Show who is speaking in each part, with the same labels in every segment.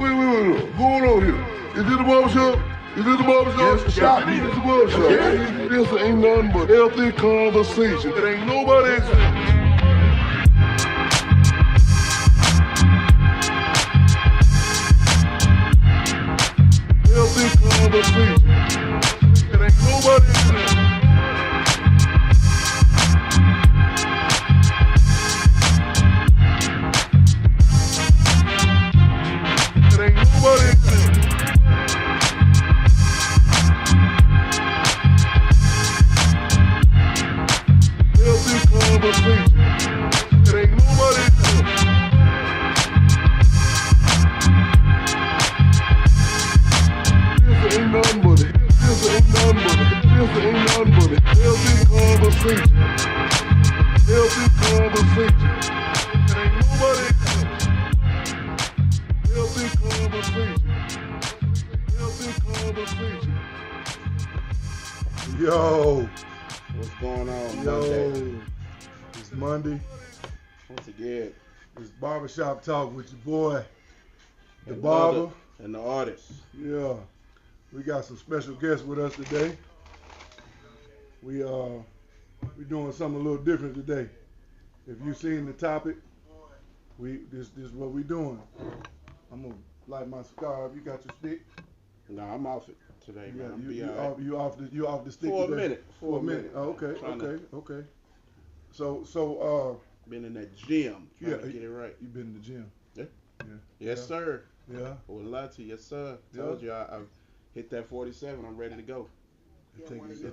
Speaker 1: Wait. Hold on here. Is this the barbershop? Is this the barbershop?
Speaker 2: Yes,
Speaker 1: Stop me. This the barbershop.
Speaker 2: Yes.
Speaker 1: This ain't nothing but healthy conversation. It ain't nobody. Healthy conversation. It ain't nobody.
Speaker 2: Yo,
Speaker 3: What's going on?
Speaker 2: yo,
Speaker 3: Monday?
Speaker 2: it's Monday.
Speaker 3: Once again,
Speaker 2: It's Barbershop Talk with your boy, the
Speaker 3: and
Speaker 2: barber.
Speaker 3: other- and the artist.
Speaker 2: Yeah, we got some special guests with us today. We doing something a little different today. If you seen the topic, this is what we doing. I'm gonna light my cigar. You got your stick?
Speaker 3: No, I'm off it today, man. I'm
Speaker 2: You
Speaker 3: all right.
Speaker 2: you off the stick
Speaker 3: For a
Speaker 2: today?
Speaker 3: minute.
Speaker 2: For a minute. Oh,
Speaker 3: Trying to-
Speaker 2: okay. So
Speaker 3: Been in that gym trying
Speaker 2: yeah,
Speaker 3: to get it right.
Speaker 2: you been in the gym?
Speaker 3: Yeah.
Speaker 2: Yeah.
Speaker 3: Yes,
Speaker 2: Yeah.
Speaker 3: sir.
Speaker 2: Yeah.
Speaker 3: I wouldn't lie to you. Yes, sir.
Speaker 2: Yeah.
Speaker 3: Told you I've hit that 47. I'm ready to go.
Speaker 2: It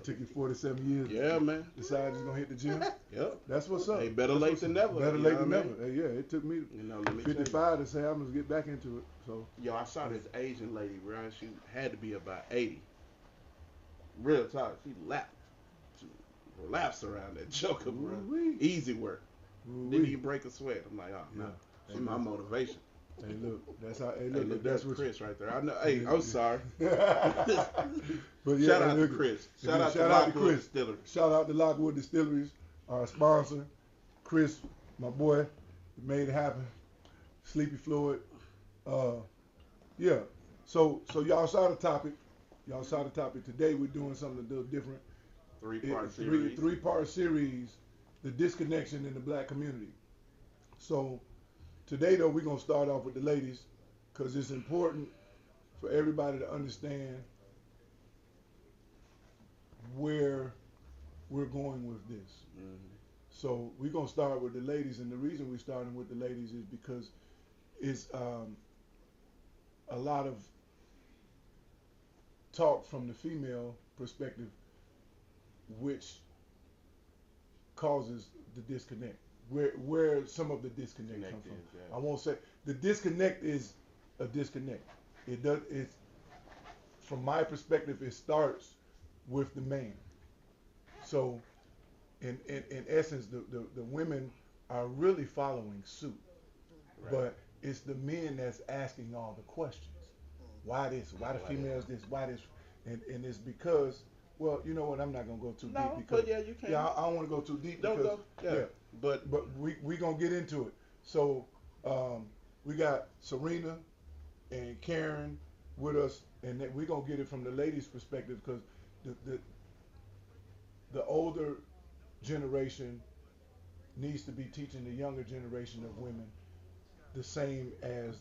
Speaker 2: took you 47 years.
Speaker 3: Yeah, man.
Speaker 2: Decided you're gonna hit the gym.
Speaker 3: Yep.
Speaker 2: That's what's up.
Speaker 3: Hey, better
Speaker 2: That's
Speaker 3: late
Speaker 2: what's
Speaker 3: than
Speaker 2: up.
Speaker 3: never.
Speaker 2: Better
Speaker 3: You
Speaker 2: late
Speaker 3: know
Speaker 2: than
Speaker 3: what I
Speaker 2: never. Hey, yeah, it took me
Speaker 3: You know, let me tell you.
Speaker 2: 55 to say I'm gonna get back into it. So
Speaker 3: Yo, I saw this Asian lady, bro. She had to be about 80. Real talk. She laps around that joker, bro.
Speaker 2: Ooh-wee.
Speaker 3: Easy work.
Speaker 2: Ooh-wee.
Speaker 3: Didn't even break a sweat. I'm like, oh, no.
Speaker 2: Yeah.
Speaker 3: She's my motivation.
Speaker 2: Hey, look, that's how. Hey,
Speaker 3: Hey,
Speaker 2: look,
Speaker 3: look,
Speaker 2: that's
Speaker 3: that's
Speaker 2: what.
Speaker 3: Chris right there. I know. Hey, I'm sorry.
Speaker 2: But yeah,
Speaker 3: Shout out to
Speaker 2: look,
Speaker 3: Chris.
Speaker 2: yeah,
Speaker 3: Shout out to
Speaker 2: shout out to
Speaker 3: Lockwood
Speaker 2: Chris.
Speaker 3: Distillery.
Speaker 2: Shout out to Lockwood Distilleries, our sponsor. Chris, my boy, made it happen. Sleepy Floyd. Yeah. So y'all saw the topic. Y'all saw the topic. Today we're doing something a little different.
Speaker 3: Three-part series.
Speaker 2: Three-part series, the disconnection in the black community. So today though we're gonna start off with the ladies because it's important for everybody to understand where we're going with this.
Speaker 3: Mhm.
Speaker 2: So we're gonna start with the ladies, and the reason we're starting with the ladies is because it's a lot of talk from the female perspective, which causes the disconnect. Where some of the disconnect comes from.
Speaker 3: Yeah.
Speaker 2: I won't say the disconnect is a disconnect. It does. It's from my perspective. It starts with the man. So, in essence, the women are really following suit,
Speaker 3: Right.
Speaker 2: but it's the men that's asking all the questions. Why this? Why the
Speaker 3: Why
Speaker 2: females this? Why this? And it's because, well, you know what? I'm not gonna go too
Speaker 3: No,
Speaker 2: deep because
Speaker 3: but yeah, you can.
Speaker 2: I don't want to go too deep
Speaker 3: Don't
Speaker 2: because
Speaker 3: go. Yeah. But
Speaker 2: we gonna get into it. So we got Serena and Karen with us, and we gonna get it from the ladies' perspective because the older generation needs to be teaching the younger generation of women the same as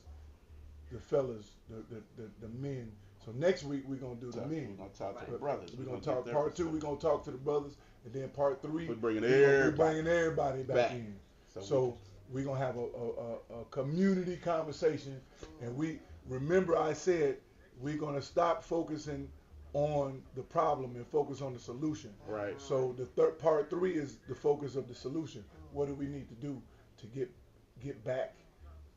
Speaker 2: the fellas, the men. So next week we're gonna do the men.
Speaker 3: We're gonna talk to the brothers.
Speaker 2: We're gonna
Speaker 3: get
Speaker 2: talk
Speaker 3: their
Speaker 2: part two. We're
Speaker 3: perspective.
Speaker 2: gonna talk to the brothers, and then part three.
Speaker 3: We're bringing
Speaker 2: we're
Speaker 3: everybody
Speaker 2: bringing everybody back in. So
Speaker 3: we
Speaker 2: we're gonna have a community conversation, and we remember I said we're gonna stop focusing on the problem and focus on the solution.
Speaker 3: right.
Speaker 2: So the third part three is the focus of the solution. What do we need to do to get back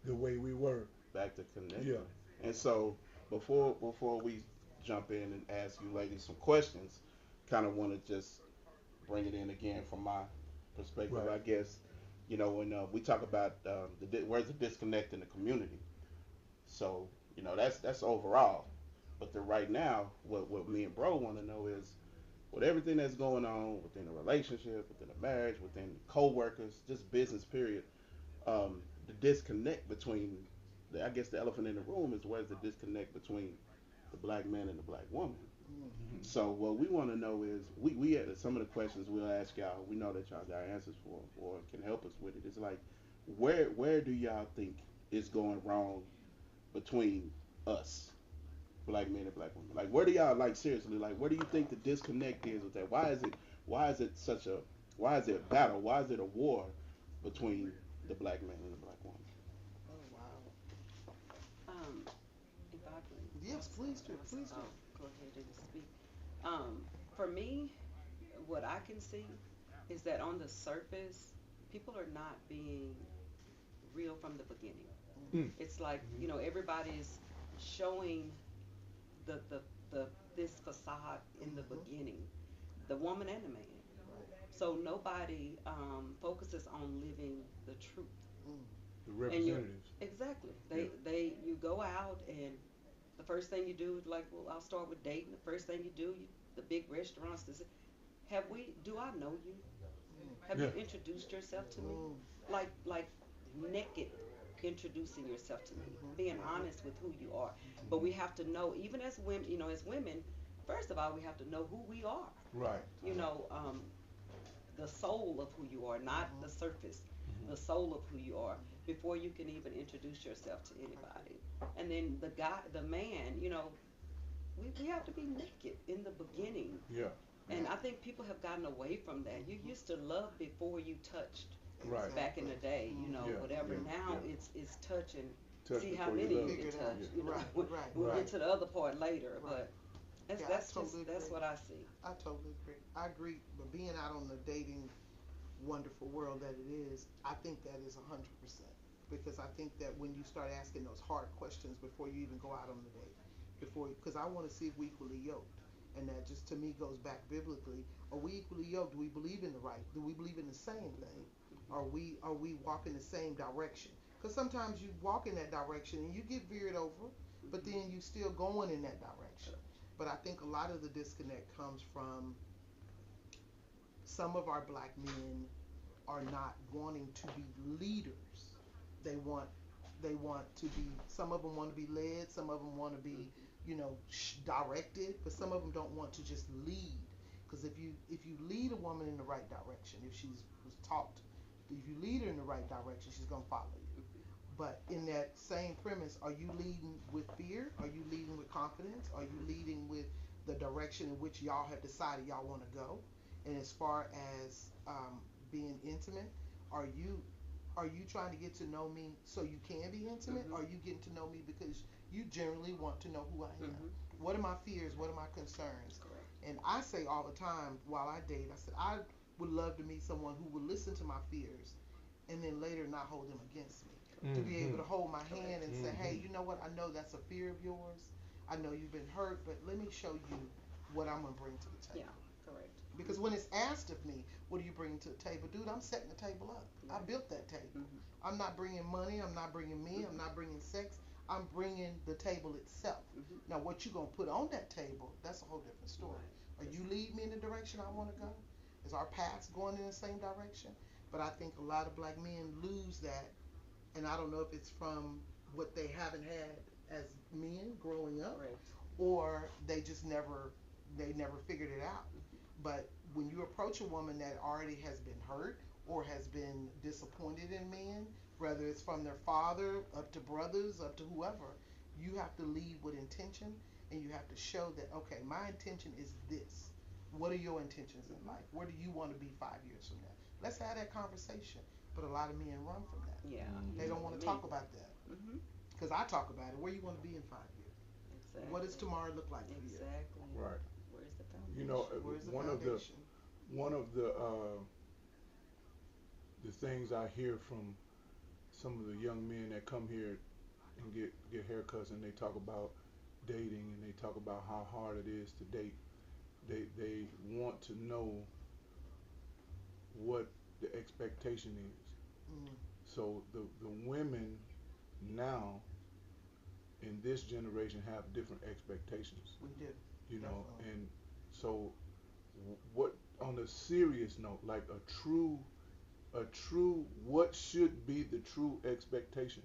Speaker 2: the way we were?
Speaker 3: Back to connect.
Speaker 2: Yeah.
Speaker 3: And so before we jump in and ask you ladies some questions, kind of want to just bring it in again from my perspective.
Speaker 2: Right.
Speaker 3: I guess when we talk about where's the disconnect in the community. So that's overall. But right now, what me and bro want to know is, with everything that's going on within a relationship, within a marriage, within co-workers, just business period, the disconnect between I guess the elephant in the room is where's the disconnect between the black man and the black woman.
Speaker 4: Mm-hmm.
Speaker 3: So what we want to know is we had some of the questions we'll ask y'all. We know that y'all got answers for or can help us with it. It's like where do y'all think is going wrong between us, black men and black women? Like where do y'all like seriously? Like where do you think the disconnect is with that? Why is it such a why is it a battle? Why is it a war between the black man and the black woman?
Speaker 4: Oh wow.
Speaker 5: Um, if I can
Speaker 4: Yes, please do. Please do.
Speaker 5: go ahead and speak. For me, what I can see is that on the surface, people are not being real from the beginning.
Speaker 4: Mm-hmm.
Speaker 2: Mm.
Speaker 5: It's like,
Speaker 2: Mm-hmm.
Speaker 5: everybody's showing the, the, the this facade in the
Speaker 4: Mm-hmm.
Speaker 5: beginning, the woman and the man.
Speaker 4: Right.
Speaker 5: So nobody focuses on living the truth.
Speaker 4: Mm.
Speaker 2: The
Speaker 5: And you
Speaker 2: representatives.
Speaker 5: exactly.
Speaker 2: Yeah.
Speaker 5: You go out and the first thing you do is like, well, I'll start with dating. The first thing you do, the big restaurants. Do I know you? Have
Speaker 2: Yeah.
Speaker 5: you introduced yourself to me?
Speaker 4: Mm.
Speaker 5: Like naked introducing yourself to me,
Speaker 4: Mm-hmm.
Speaker 5: being
Speaker 4: Mm-hmm.
Speaker 5: honest with who you are. But we
Speaker 2: Mm-hmm.
Speaker 5: have to know, even as women, as women, first of all, we have to know who we are.
Speaker 2: Right.
Speaker 5: You know, the soul of who you are, not
Speaker 4: Mm-hmm.
Speaker 5: the surface,
Speaker 2: Mm-hmm.
Speaker 5: the soul of who you are,
Speaker 4: Mm-hmm.
Speaker 5: before you can even introduce yourself to
Speaker 4: I agree.
Speaker 5: anybody. And then the guy, the man, we have to be naked in the beginning.
Speaker 2: Yeah.
Speaker 5: And
Speaker 4: Yeah.
Speaker 5: I think people have gotten away from that. You
Speaker 4: Mm-hmm.
Speaker 5: used to love before you touched
Speaker 2: Right.
Speaker 5: back in
Speaker 4: Exactly.
Speaker 5: the day,
Speaker 4: Mm-hmm.
Speaker 2: Yeah.
Speaker 5: whatever.
Speaker 2: Yeah.
Speaker 4: Mm-hmm.
Speaker 5: Now
Speaker 2: Yeah.
Speaker 5: it's touch and
Speaker 2: Touch
Speaker 5: see how
Speaker 2: before you
Speaker 5: many you
Speaker 2: love.
Speaker 5: can
Speaker 4: Figure it out.
Speaker 5: touch.
Speaker 2: Yeah.
Speaker 5: You know,
Speaker 4: Right. Right.
Speaker 5: we'll
Speaker 2: Right.
Speaker 5: get
Speaker 4: Right.
Speaker 5: to the other part later,
Speaker 4: Right.
Speaker 5: but that's
Speaker 4: Yeah, I
Speaker 5: that's
Speaker 4: totally
Speaker 5: just that's
Speaker 4: agree.
Speaker 5: what I see.
Speaker 4: I totally agree. I agree. But being out on the dating wonderful world that it is, I think that is 100%. Because I think that when you start asking those hard questions before you even go out on the date, because I want to see if we equally yoked, and that just to me goes back biblically. Are we equally yoked? Do we believe in the right? Do we believe in the same thing? Are we walking the same direction? Because sometimes you walk in that direction and you get veered over, but
Speaker 5: Hmm.
Speaker 4: then you still going in that direction.
Speaker 5: Correct.
Speaker 4: But I think a lot of the disconnect comes from some of our black men are not wanting to be leaders. They want to be. Some of them want to be led. Some of them want to be,
Speaker 5: Hmm.
Speaker 4: directed. But some of them don't want to just lead. Because if you lead a woman in the right direction, if she's was taught, if you lead her in the right direction, she's gonna follow you.
Speaker 5: Hmm.
Speaker 4: But in that same premise, are you leading with fear? Are you leading with confidence? Are you leading with the direction in which y'all have decided y'all want to go? And as far as being intimate, are you trying to get to know me so you can be intimate?
Speaker 5: Hmm.
Speaker 4: Or are you getting to know me because you generally want to know who I am?
Speaker 5: Hmm.
Speaker 4: What are my fears? What are my concerns?
Speaker 5: Correct.
Speaker 4: And I say all the time while I date, I said I would love to meet someone who would listen to my fears and then later not hold them against me. To be able
Speaker 2: Mm-hmm.
Speaker 4: to hold my hand
Speaker 5: Correct.
Speaker 4: and say, hey,
Speaker 2: Mm-hmm.
Speaker 4: you know what? I know that's a fear of yours. I know you've been hurt, but let me show you what I'm going to bring to the
Speaker 5: Yeah.
Speaker 4: table.
Speaker 5: Correct.
Speaker 4: Because when it's asked of me, what are you bringing to the table? Dude, I'm setting the table up. I
Speaker 5: Right.
Speaker 4: built that table.
Speaker 5: Hmm.
Speaker 4: I'm not bringing money. I'm not bringing me. I'm
Speaker 5: Hmm.
Speaker 4: not bringing sex. I'm bringing the table itself.
Speaker 5: Hmm.
Speaker 4: Now, what you going to put on that table, that's a whole different story.
Speaker 5: Right.
Speaker 4: Are
Speaker 5: Just.
Speaker 4: you lead me in the direction I want to go? Is our paths going in the same direction? But I think a lot of black men lose that. And I don't know if it's from what they haven't had as men growing up,
Speaker 5: Correct.
Speaker 4: or they never figured it out.
Speaker 5: Hmm.
Speaker 4: But when you approach a woman that already has been hurt or has been disappointed in men, whether it's from their father up to brothers up to whoever, you have to lead with intention, and you have to show that, okay, my intention is this. What are your intentions in
Speaker 5: Hmm.
Speaker 4: life? Where do you want to be 5 years from now? Let's have that conversation. But a lot of men run from that.
Speaker 5: Yeah.
Speaker 4: They
Speaker 2: Mm-hmm.
Speaker 4: don't
Speaker 5: Yeah.
Speaker 4: want to
Speaker 5: Me.
Speaker 4: talk about that.
Speaker 5: Hmm.
Speaker 4: Because I talk about it. Where you want to be in 5 years? What does
Speaker 5: Exactly.
Speaker 4: tomorrow look like for you?
Speaker 5: Exactly.
Speaker 2: Right.
Speaker 5: Where's the
Speaker 2: You know,
Speaker 5: foundation?
Speaker 4: Where's the
Speaker 2: one of the
Speaker 4: foundation?
Speaker 2: one of the things I hear from some of the young men that come here and get haircuts, and they talk about dating, and they talk about how hard it is to date. They want to know what the expectation is.
Speaker 4: Mm,
Speaker 2: So the women now in this generation have different expectations,
Speaker 4: we do.
Speaker 2: you know,
Speaker 4: Definitely.
Speaker 2: and so what on a serious note, like a true what should be the true expectation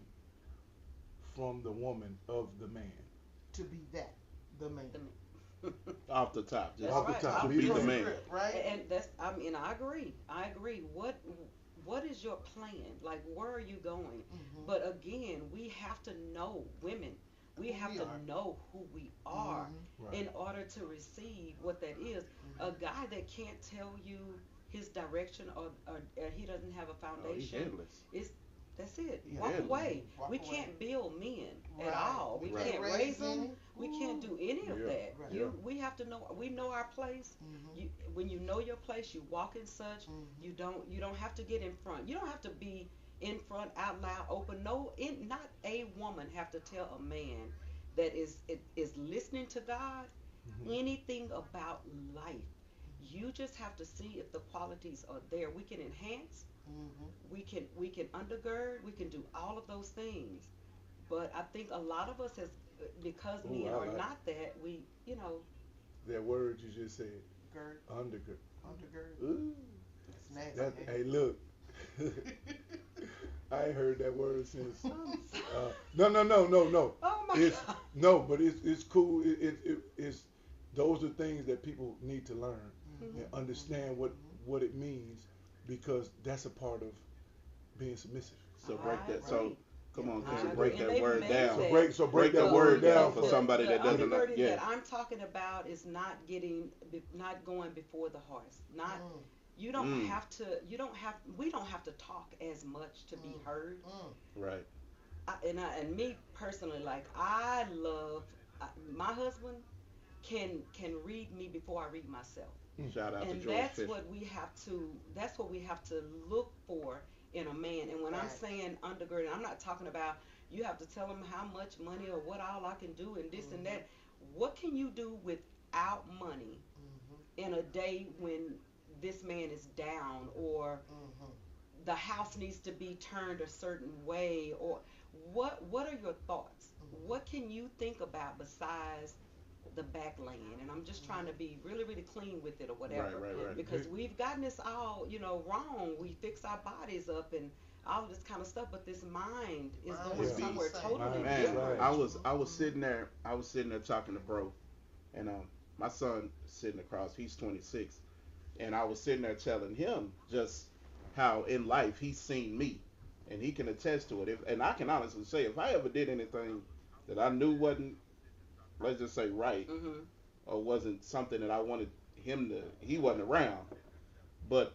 Speaker 2: from the woman of the man.
Speaker 4: To be that, the man.
Speaker 3: Off the top, just
Speaker 5: That's
Speaker 2: Off the
Speaker 5: right.
Speaker 2: top,
Speaker 3: to
Speaker 2: be
Speaker 3: be
Speaker 2: the
Speaker 3: the
Speaker 2: man.
Speaker 3: man.
Speaker 4: Right?
Speaker 5: And that's, I mean, I agree. I agree. What is your plan? Like, where are you going?
Speaker 4: Mm-hmm.
Speaker 5: But again, we have to know, women. We
Speaker 4: Who
Speaker 5: have
Speaker 4: we
Speaker 5: to
Speaker 4: are.
Speaker 5: know who we are
Speaker 2: Right.
Speaker 5: in order to receive what that is. A
Speaker 4: Mm-hmm.
Speaker 5: guy that can't tell you his direction, or he doesn't have a
Speaker 3: Oh, he's
Speaker 5: foundation,
Speaker 3: endless.
Speaker 5: is that's it.
Speaker 4: Yeah.
Speaker 5: Walk
Speaker 3: Headless.
Speaker 5: away.
Speaker 4: Walk
Speaker 5: We
Speaker 4: away.
Speaker 5: can't build men at
Speaker 4: Right.
Speaker 5: all. We
Speaker 3: Right.
Speaker 5: can't
Speaker 4: Raise
Speaker 5: raise them.
Speaker 4: any.
Speaker 5: We can't do any of
Speaker 2: Yeah.
Speaker 5: that.
Speaker 4: Right.
Speaker 2: Yeah.
Speaker 5: We have to know. We know our place.
Speaker 4: Mm-hmm.
Speaker 5: When you know your place, you walk in such.
Speaker 4: Mm-hmm.
Speaker 5: You don't have to get in front. You don't have to be in front, out loud, open. No, not a woman have to tell a man that is listening to God
Speaker 2: Mhm.
Speaker 5: anything about life. You just have to see if the qualities are there. We can enhance.
Speaker 4: Mm-hmm.
Speaker 5: We can undergird. We can do all of those things. But I think a lot of us has, because
Speaker 2: Ooh,
Speaker 5: men
Speaker 2: I
Speaker 5: are
Speaker 2: like
Speaker 5: not that, we,
Speaker 2: that word you just said,
Speaker 4: Gird,
Speaker 2: undergird.
Speaker 4: undergird.
Speaker 2: Ooh,
Speaker 4: That's nasty.
Speaker 2: that.
Speaker 4: ain't
Speaker 2: Hey,
Speaker 4: it?
Speaker 2: look, I ain't heard that word since. No.
Speaker 5: oh my
Speaker 2: It's
Speaker 5: God.
Speaker 2: no, but it's cool. It's those are things that people need to learn
Speaker 4: Mm-hmm.
Speaker 2: and understand what it means, because that's a part of being submissive.
Speaker 3: So
Speaker 5: I
Speaker 3: break that. So
Speaker 5: agree.
Speaker 3: come on,
Speaker 5: I
Speaker 3: Ken,
Speaker 5: agree.
Speaker 3: break
Speaker 5: And
Speaker 3: that
Speaker 5: they
Speaker 3: word
Speaker 5: made
Speaker 3: down.
Speaker 5: that.
Speaker 2: Break that
Speaker 3: that
Speaker 2: word
Speaker 3: word
Speaker 2: down
Speaker 3: for
Speaker 2: for
Speaker 3: somebody that doesn't know.
Speaker 5: Undergirding
Speaker 3: Yeah.
Speaker 5: that I'm talking about is not going before the horse. Not
Speaker 4: Mm,
Speaker 5: you don't
Speaker 3: Mm.
Speaker 5: have to. We don't have to talk as much to be
Speaker 4: mm,
Speaker 5: heard.
Speaker 4: mm.
Speaker 3: Right.
Speaker 5: And me personally, like I love my husband can read me before I read myself.
Speaker 3: Shout out to
Speaker 5: And
Speaker 3: George Fisher.
Speaker 5: that's what we have to look for in a man. And when I'm
Speaker 4: Facts.
Speaker 5: saying undergirding, I'm not talking about you have to tell him how much money or what all I can do and this and
Speaker 4: Mm-hmm.
Speaker 5: that. What can you do without money
Speaker 4: Mm-hmm.
Speaker 5: in a day when this man is down, or
Speaker 4: Mm-hmm.
Speaker 5: the house needs to be turned a certain way, or what are your thoughts?
Speaker 4: Mm-hmm.
Speaker 5: What can you think about besides the back land? And I'm just trying to be really, really clean with it or whatever.
Speaker 3: Right.
Speaker 5: Because we've gotten this all, wrong. We fix our bodies up and all of this kind of stuff, but this mind is
Speaker 4: Mind
Speaker 5: going
Speaker 2: is
Speaker 5: somewhere
Speaker 4: insane.
Speaker 5: totally
Speaker 2: Mind,
Speaker 3: Man,
Speaker 5: different.
Speaker 2: right.
Speaker 3: I was sitting there. I was sitting there talking to bro, and my son sitting across. He's 26, and I was sitting there telling him just how in life he's seen me, and he can attest to it. And I can honestly say, if I ever did anything that I knew wasn't, let's just say, right,
Speaker 5: Mhm.
Speaker 3: or wasn't something that I wanted him to, he wasn't around. But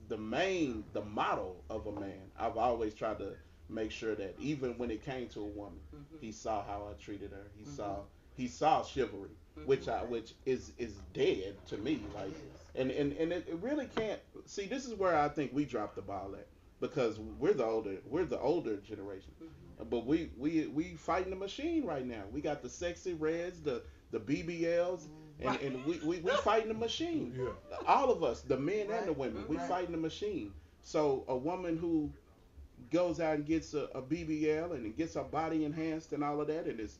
Speaker 3: the model of a man, I've always tried to make sure that even when it came to a woman,
Speaker 5: Mhm.
Speaker 3: he saw how I treated her.
Speaker 5: Mhm.
Speaker 3: He saw chivalry, which
Speaker 5: Mhm.
Speaker 3: which is dead to me. Like,
Speaker 4: It is.
Speaker 3: and it really can't. See, this is where I think we dropped the ball at, because we're the older generation.
Speaker 5: Mhm.
Speaker 3: But we fighting the machine right now. We got the sexy reds, the BBLs,
Speaker 4: Mm-hmm.
Speaker 5: Right.
Speaker 3: and we fighting the machine.
Speaker 2: Yeah.
Speaker 3: All of us, the men and the
Speaker 4: Right.
Speaker 3: women, we
Speaker 5: Mhm.
Speaker 3: fighting the machine. So a woman who goes out and gets a BBL and gets her body enhanced and all of that, and is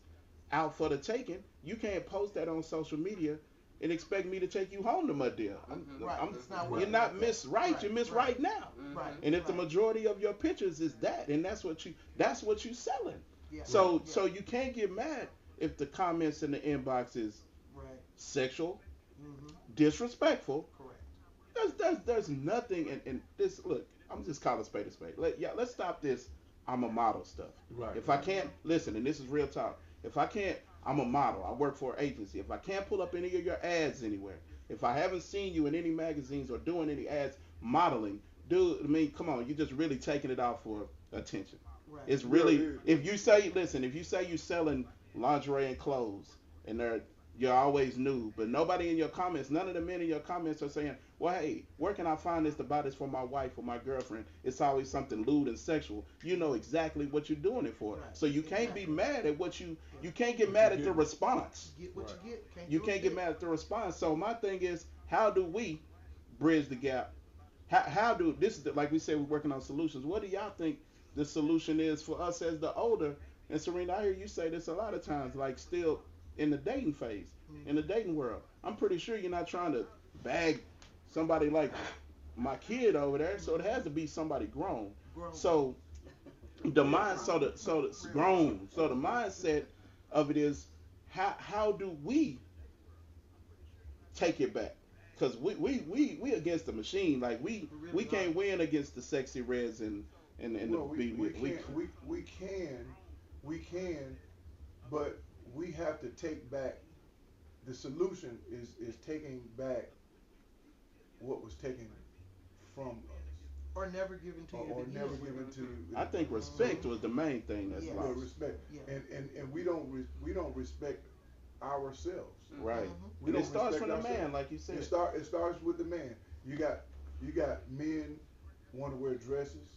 Speaker 3: out for the taking, you can't post that on social media and expect me to take you home to my dear.
Speaker 5: Mhm.
Speaker 4: Right. It's not
Speaker 3: You're
Speaker 4: working
Speaker 3: not
Speaker 4: like that.
Speaker 3: miss right.
Speaker 4: Right,
Speaker 3: You miss
Speaker 4: right.
Speaker 3: right now.
Speaker 4: Right.
Speaker 3: And if the
Speaker 4: Right.
Speaker 3: majority of your pictures is that, and that's what you selling.
Speaker 4: Yeah.
Speaker 3: So
Speaker 4: Yeah.
Speaker 3: so you can't get mad if the comments in the inbox is
Speaker 4: Right.
Speaker 3: sexual,
Speaker 4: Mm-hmm.
Speaker 3: disrespectful.
Speaker 4: Correct.
Speaker 3: There's nothing in this. Look, I'm just calling a spade a spade. Let's stop this. I'm a model stuff.
Speaker 2: Right.
Speaker 3: If I can't listen, and this is real talk. If I can't, I'm a model. I work for an agency. If I can't pull up any of your ads anywhere, if I haven't seen you in any magazines or doing any ads modeling, dude, I mean, come on, you're just really taking it out for attention.
Speaker 4: Right.
Speaker 3: It's really,
Speaker 2: Yeah.
Speaker 3: if you say, listen, if you say you're selling lingerie and clothes, and you're always nude, but nobody in your comments, none of the men in your comments are saying, well, hey, where can I find this to buy this for my wife or my girlfriend? It's always something lewd and sexual. You know exactly what you're doing it for.
Speaker 4: Right.
Speaker 3: So you can't
Speaker 4: Exactly.
Speaker 3: be mad at you can't get
Speaker 2: What
Speaker 3: mad
Speaker 2: you
Speaker 3: at the
Speaker 2: get.
Speaker 3: response.
Speaker 4: Get what
Speaker 2: Right.
Speaker 4: you get.
Speaker 3: You
Speaker 4: do
Speaker 3: can't
Speaker 4: a
Speaker 3: get
Speaker 4: thing.
Speaker 3: mad at the response. So my thing is, how do we bridge the gap? How do this is like we said, we're working on solutions. What do y'all think the solution is for us as the older? And Serena, I hear you say this a lot of times, like still in the dating phase, in the dating world. I'm pretty sure you're not trying to bag somebody like my kid over there, so it has to be somebody grown.
Speaker 4: Grown.
Speaker 3: So the mind, so it's grown. So the mindset of it is, how do we take it back? Because we against the machine. Like
Speaker 4: We
Speaker 3: we
Speaker 4: really are.
Speaker 3: can't win against the sexy reds and the
Speaker 2: Well, we can, but we have to take back. The solution is taking back what was taken from us,
Speaker 4: Or never given to you
Speaker 2: or
Speaker 4: to begin
Speaker 2: never
Speaker 4: with.
Speaker 2: given to.
Speaker 3: I think respect was the main thing that's
Speaker 4: Yes.
Speaker 2: Well,
Speaker 3: lost.
Speaker 2: respect,
Speaker 4: Yeah.
Speaker 2: and we don't respect ourselves.
Speaker 3: Right.
Speaker 2: We
Speaker 3: And
Speaker 2: don't
Speaker 3: it starts
Speaker 2: respect
Speaker 3: from the
Speaker 2: ourselves.
Speaker 3: man, like you said.
Speaker 2: It starts with the man. You got men want to wear dresses.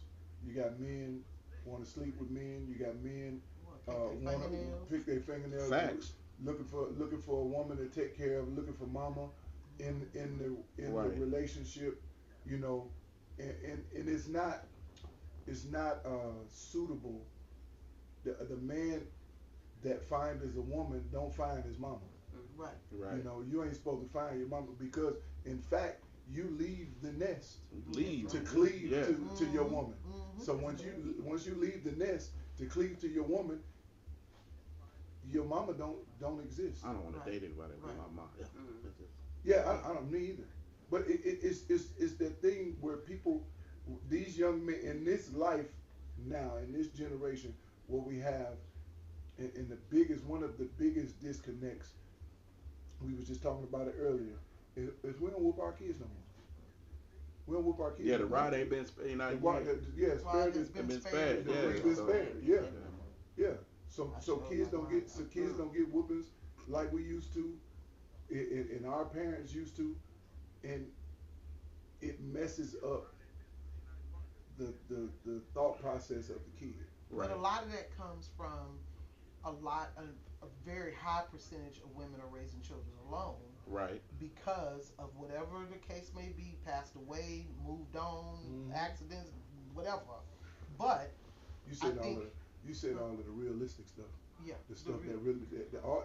Speaker 2: You got men want to sleep with men. You got men
Speaker 4: Wanna
Speaker 2: want
Speaker 4: pick their
Speaker 2: to
Speaker 4: fingernails.
Speaker 2: pick their fingernails.
Speaker 3: Facts.
Speaker 2: Looking for a woman to take care of. Looking for mama in
Speaker 3: Right.
Speaker 2: the relationship. You know, and it's not suitable. The man that find as a woman don't find his mama.
Speaker 4: Right.
Speaker 3: Right.
Speaker 2: You know, you ain't supposed to find your mama because, in fact, you leave the nest
Speaker 3: Leave.
Speaker 2: to cleave
Speaker 3: Yeah.
Speaker 2: to your woman.
Speaker 4: Mhm.
Speaker 2: So once you leave the nest to cleave to your woman, your mama don't exist.
Speaker 3: I don't want
Speaker 4: Right.
Speaker 3: to date anybody with
Speaker 4: Right.
Speaker 3: my mom. Yeah.
Speaker 2: Yeah, I don't need either. But it's that thing where people, these young men in this life now, in this generation, what we have, and one of the biggest disconnects, we was just talking about it earlier, is we don't whoop our kids no more. We don't whoop our kids.
Speaker 3: Yeah, the
Speaker 2: no more.
Speaker 3: rod ain't been spared.
Speaker 2: Yeah,
Speaker 4: Rod
Speaker 2: spared
Speaker 4: has
Speaker 2: is
Speaker 4: been
Speaker 3: been
Speaker 4: spared.
Speaker 3: spared, yeah.
Speaker 2: been spared. Yeah, yeah. So
Speaker 4: I
Speaker 2: so
Speaker 4: sure
Speaker 2: kids
Speaker 4: love
Speaker 2: don't
Speaker 4: mine.
Speaker 2: get whoopings like we used to, and our parents used to, and it messes up the thought process of the kid.
Speaker 3: Right.
Speaker 4: But a lot of that comes from a very high percentage of women are raising children alone
Speaker 3: Right.
Speaker 4: because of whatever the case may be, passed away, moved on,
Speaker 2: Mhm.
Speaker 4: accidents, whatever. But
Speaker 2: You said
Speaker 4: I think-
Speaker 2: all of the realistic stuff.
Speaker 4: yeah,
Speaker 2: The stuff
Speaker 4: real-
Speaker 2: that really,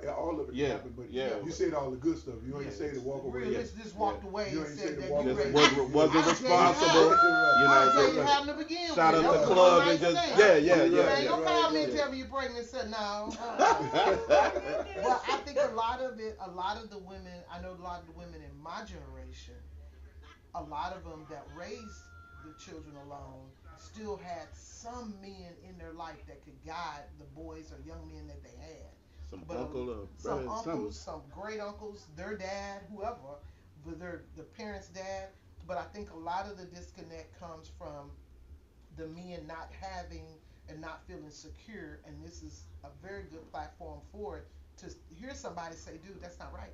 Speaker 2: all of it
Speaker 3: Yeah,
Speaker 2: happened, but
Speaker 3: yeah.
Speaker 2: you said all the good stuff. You ain't
Speaker 4: Yeah.
Speaker 2: say to walk away.
Speaker 4: Realist just walked
Speaker 3: Yeah.
Speaker 4: away
Speaker 2: You
Speaker 4: and
Speaker 2: ain't
Speaker 4: said
Speaker 2: say to
Speaker 4: that
Speaker 2: walk
Speaker 4: you
Speaker 2: away.
Speaker 4: raised.
Speaker 3: Wasn't
Speaker 4: I tell you
Speaker 3: responsible.
Speaker 4: how.
Speaker 3: You
Speaker 4: I tell
Speaker 3: know,
Speaker 4: you
Speaker 3: just
Speaker 4: how to begin
Speaker 3: shot
Speaker 4: with.
Speaker 3: up
Speaker 4: That
Speaker 3: the
Speaker 4: was
Speaker 3: club
Speaker 4: one
Speaker 3: and
Speaker 4: nice
Speaker 3: just
Speaker 4: thing.
Speaker 3: yeah,
Speaker 4: You ain't gonna call me and
Speaker 2: yeah.
Speaker 4: tell me you're pregnant and said no.
Speaker 3: yeah.
Speaker 4: But I think a lot of the women, I know a lot of the women in my generation, a lot of them that raised the children alone still had some men in their life that could guide the boys or young men that they had.
Speaker 3: Some
Speaker 4: But
Speaker 3: uncle or
Speaker 4: some
Speaker 3: brother,
Speaker 4: uncles, some great uncles, their dad, whoever, but the parents' dad. But I think a lot of the disconnect comes from the men not having and not feeling secure, and this is a very good platform for it to hear somebody say, "Dude, that's not right."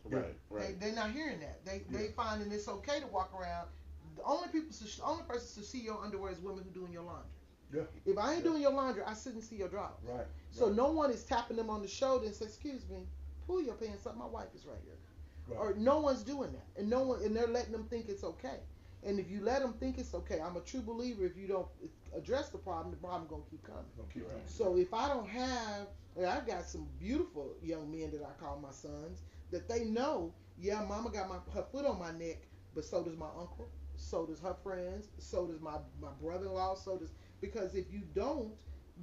Speaker 3: Right. Right.
Speaker 4: They're not hearing that. They
Speaker 2: Yeah.
Speaker 4: finding it's okay to walk around. The only person to see your underwear is women who doing your laundry.
Speaker 2: Yeah.
Speaker 4: If I ain't
Speaker 2: Yeah.
Speaker 4: doing your laundry, I sit and see your drawers.
Speaker 2: Right.
Speaker 4: So
Speaker 2: right.
Speaker 4: no one is tapping them on the shoulder and say, "Excuse me, pull your pants up. My wife is right here."
Speaker 2: Right.
Speaker 4: Or no one's doing that, and they're letting them think it's okay. And if you let them think it's okay, I'm a true believer. If you don't address the problem gonna keep coming.
Speaker 2: Don't keep
Speaker 3: Right.
Speaker 4: So if I don't have, I've got some beautiful young men that I call my sons that they know, yeah, mama got her foot on my neck, but so does my uncle, so does her friends, so does my brother-in-law, so does, because if you don't,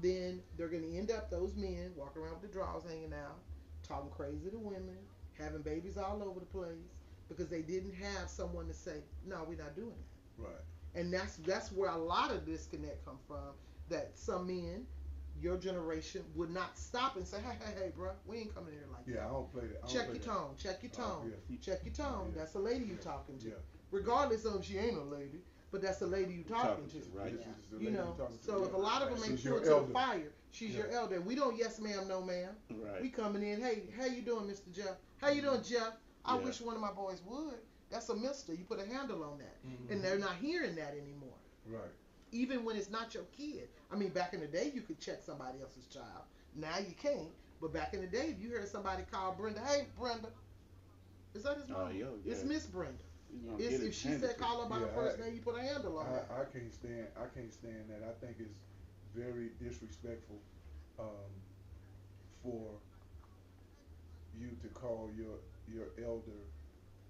Speaker 4: then they're gonna end up those men walking around with the drawers hanging out, talking crazy to women, having babies all over the place because they didn't have someone to say, no, we're not doing that.
Speaker 2: Right.
Speaker 4: And that's where a lot of disconnect come from. That some men, your generation, would not stop and say, hey, bro, we ain't coming here like
Speaker 2: Yeah,
Speaker 4: that.
Speaker 2: I don't play that. I don't
Speaker 4: Check
Speaker 2: play
Speaker 4: your
Speaker 2: that.
Speaker 4: tone. Check your tone.
Speaker 2: Yeah.
Speaker 4: Check your tone.
Speaker 2: Yeah.
Speaker 4: That's a lady you talking to.
Speaker 2: Yeah.
Speaker 4: Regardless of if she ain't a lady, but that's a lady you talking to.
Speaker 3: Right.
Speaker 2: This is the
Speaker 4: You
Speaker 2: lady
Speaker 4: know,
Speaker 2: you're talking to.
Speaker 4: so if a lot of them ain't
Speaker 2: She's your
Speaker 4: pulled to the
Speaker 2: elder.
Speaker 4: fire, she's your
Speaker 2: Yeah.
Speaker 4: elder. We don't yes ma'am, no ma'am.
Speaker 3: Right.
Speaker 4: We coming in, hey, how you doing, Mr. Jeff? How you doing, Jeff? I
Speaker 3: Yeah.
Speaker 4: wish one of my boys would. That's a mister. You put a handle on that.
Speaker 2: Mhm.
Speaker 4: And they're not hearing that anymore.
Speaker 2: Right.
Speaker 4: Even when it's not your kid. I mean, back in the day, you could check somebody else's child. Now you can't. But back in the day, if you heard somebody call Brenda, hey, Brenda, is that his mom?
Speaker 3: Yeah.
Speaker 4: It's Miss Brenda.
Speaker 3: You gonna
Speaker 4: It's,
Speaker 3: get it
Speaker 4: if she
Speaker 3: handed
Speaker 4: said
Speaker 3: to
Speaker 4: call her by her
Speaker 2: Yeah,
Speaker 4: first name, you put a handle on that.
Speaker 2: I can't stand that. I think it's very disrespectful for you to call your elder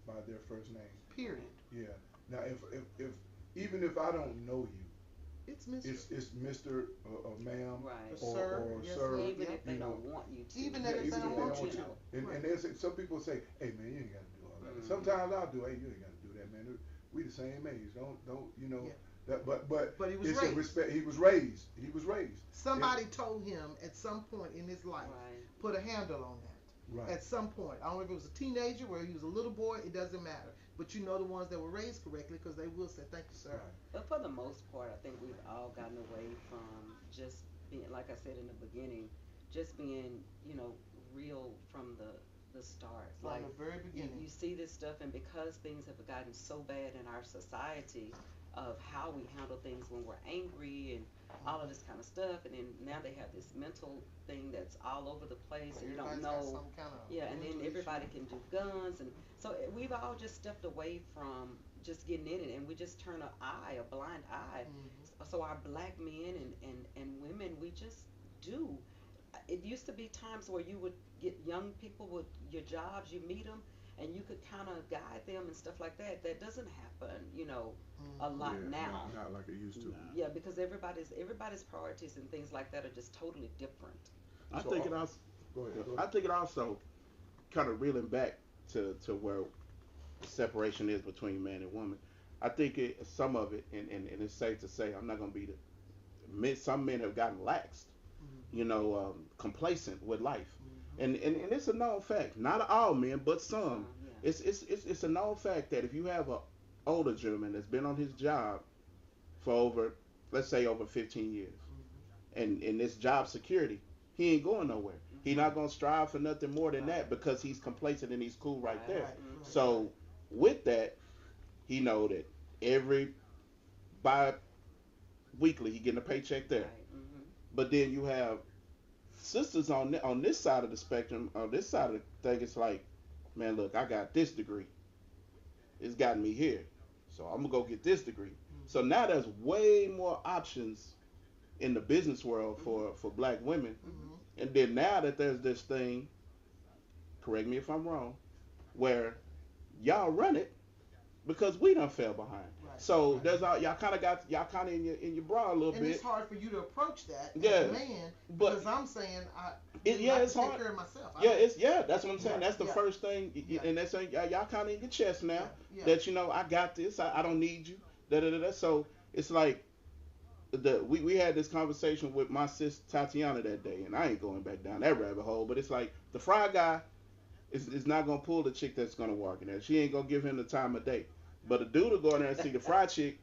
Speaker 2: by their first name.
Speaker 4: Period.
Speaker 2: Yeah. Now, if even if I don't know you,
Speaker 4: It's Mr.
Speaker 2: it's Mr. Ma'am
Speaker 5: Right.
Speaker 2: or
Speaker 4: Sir,
Speaker 2: or
Speaker 4: yes,
Speaker 2: sir.
Speaker 4: sir.
Speaker 5: Even
Speaker 4: Yeah.
Speaker 5: if they
Speaker 2: You know,
Speaker 5: don't want you to.
Speaker 4: Even
Speaker 2: yeah,
Speaker 4: if they
Speaker 2: even if
Speaker 4: don't
Speaker 2: they don't
Speaker 4: want
Speaker 2: want
Speaker 4: you
Speaker 2: you.
Speaker 4: to.
Speaker 2: And
Speaker 4: Right.
Speaker 2: some people say, hey man, you ain't got to do all that.
Speaker 5: Mm.
Speaker 2: Sometimes I'll do, hey, you ain't got to do that, man. We the same age. Don't you know?
Speaker 4: Yeah.
Speaker 2: That,
Speaker 4: But he was
Speaker 2: it's a
Speaker 4: raised.
Speaker 2: respect. He was raised. He was raised.
Speaker 4: Somebody told him at some point in his life,
Speaker 5: Right.
Speaker 4: put a handle on that.
Speaker 2: Right.
Speaker 4: At some point, I don't know if it was a teenager or he was a little boy. It doesn't matter. But you know the ones that were raised correctly because they will say, "Thank you, sir."
Speaker 2: Right.
Speaker 5: But for the most part, I think we've all gotten away from just being, like I said in the beginning, just being, real from the start.
Speaker 4: From
Speaker 5: Like
Speaker 4: the very beginning.
Speaker 5: you see this stuff, and because things have gotten so bad in our society of how we handle things when we're angry and all of this kind of stuff, and then now they have this mental thing that's all over the place, and you don't
Speaker 4: Everybody's got
Speaker 5: know.
Speaker 4: some kind of
Speaker 5: Yeah, and then
Speaker 4: mental
Speaker 5: everybody
Speaker 4: issue.
Speaker 5: can do guns, and so we've all just stepped away from just getting in it, and we just turn a blind eye. So our black men and women, we just do. It used to be times where you would get young people with your jobs, you meet them, and you could kind of guide them and stuff like that. That doesn't happen, a
Speaker 4: Mm-hmm.
Speaker 5: lot
Speaker 2: Yeah,
Speaker 5: now.
Speaker 2: not like it used to.
Speaker 3: Nah.
Speaker 5: Yeah, because everybody's priorities and things like that are just totally different.
Speaker 3: I
Speaker 2: So,
Speaker 3: think it also.
Speaker 2: Go ahead. Go
Speaker 3: I
Speaker 2: ahead.
Speaker 3: think it also kind of reeling back to where the separation is between man and woman. I think some of it, and it's safe to say, I'm not going to be the men. Some men have gotten laxed,
Speaker 4: Mm-hmm.
Speaker 3: complacent with life,
Speaker 4: Mm-hmm.
Speaker 3: and it's a known fact. Not all men, but some.
Speaker 5: Yeah.
Speaker 3: It's a known fact that if you have a older gentleman that's been on his job for over, let's say over 15 years, and in this job security, he ain't going nowhere. He not gonna strive for nothing more than that because he's complacent and he's cool right there.
Speaker 4: Right.
Speaker 5: Mhm.
Speaker 3: So with that, he know that every bi-weekly he getting a paycheck there.
Speaker 5: Right. Mhm.
Speaker 3: But then you have sisters on this side of the spectrum, on this side of the thing. It's like, man, look, I got this degree. It's gotten me here, so I'm gonna go get this degree. So now there's way more options in the business world for black women.
Speaker 4: Mm-hmm.
Speaker 3: And then now that there's this thing, correct me if I'm wrong, where y'all run it because we done fell behind.
Speaker 4: Right.
Speaker 3: So
Speaker 4: Right.
Speaker 3: there's all y'all kind of in your bra a little
Speaker 4: And
Speaker 3: bit.
Speaker 4: it's hard for you to approach that
Speaker 3: Yeah,
Speaker 4: as a man
Speaker 3: but
Speaker 4: because I'm saying I
Speaker 3: it's
Speaker 4: can take
Speaker 3: hard.
Speaker 4: care of myself.
Speaker 3: That's what I'm saying.
Speaker 4: Yeah,
Speaker 3: That's the
Speaker 4: yeah.
Speaker 3: first thing,
Speaker 4: Yeah.
Speaker 3: and that's saying y'all kind of in your chest now
Speaker 4: Yeah.
Speaker 3: that I got this. I don't need you. Da da da da. So it's like we had this conversation with my sis Tatiana that day, and I ain't going back down that rabbit hole. But it's like the fry guy is not gonna pull the chick that's gonna walk in there. She ain't gonna give him the time of day. But a dude will go in there and see the fry chick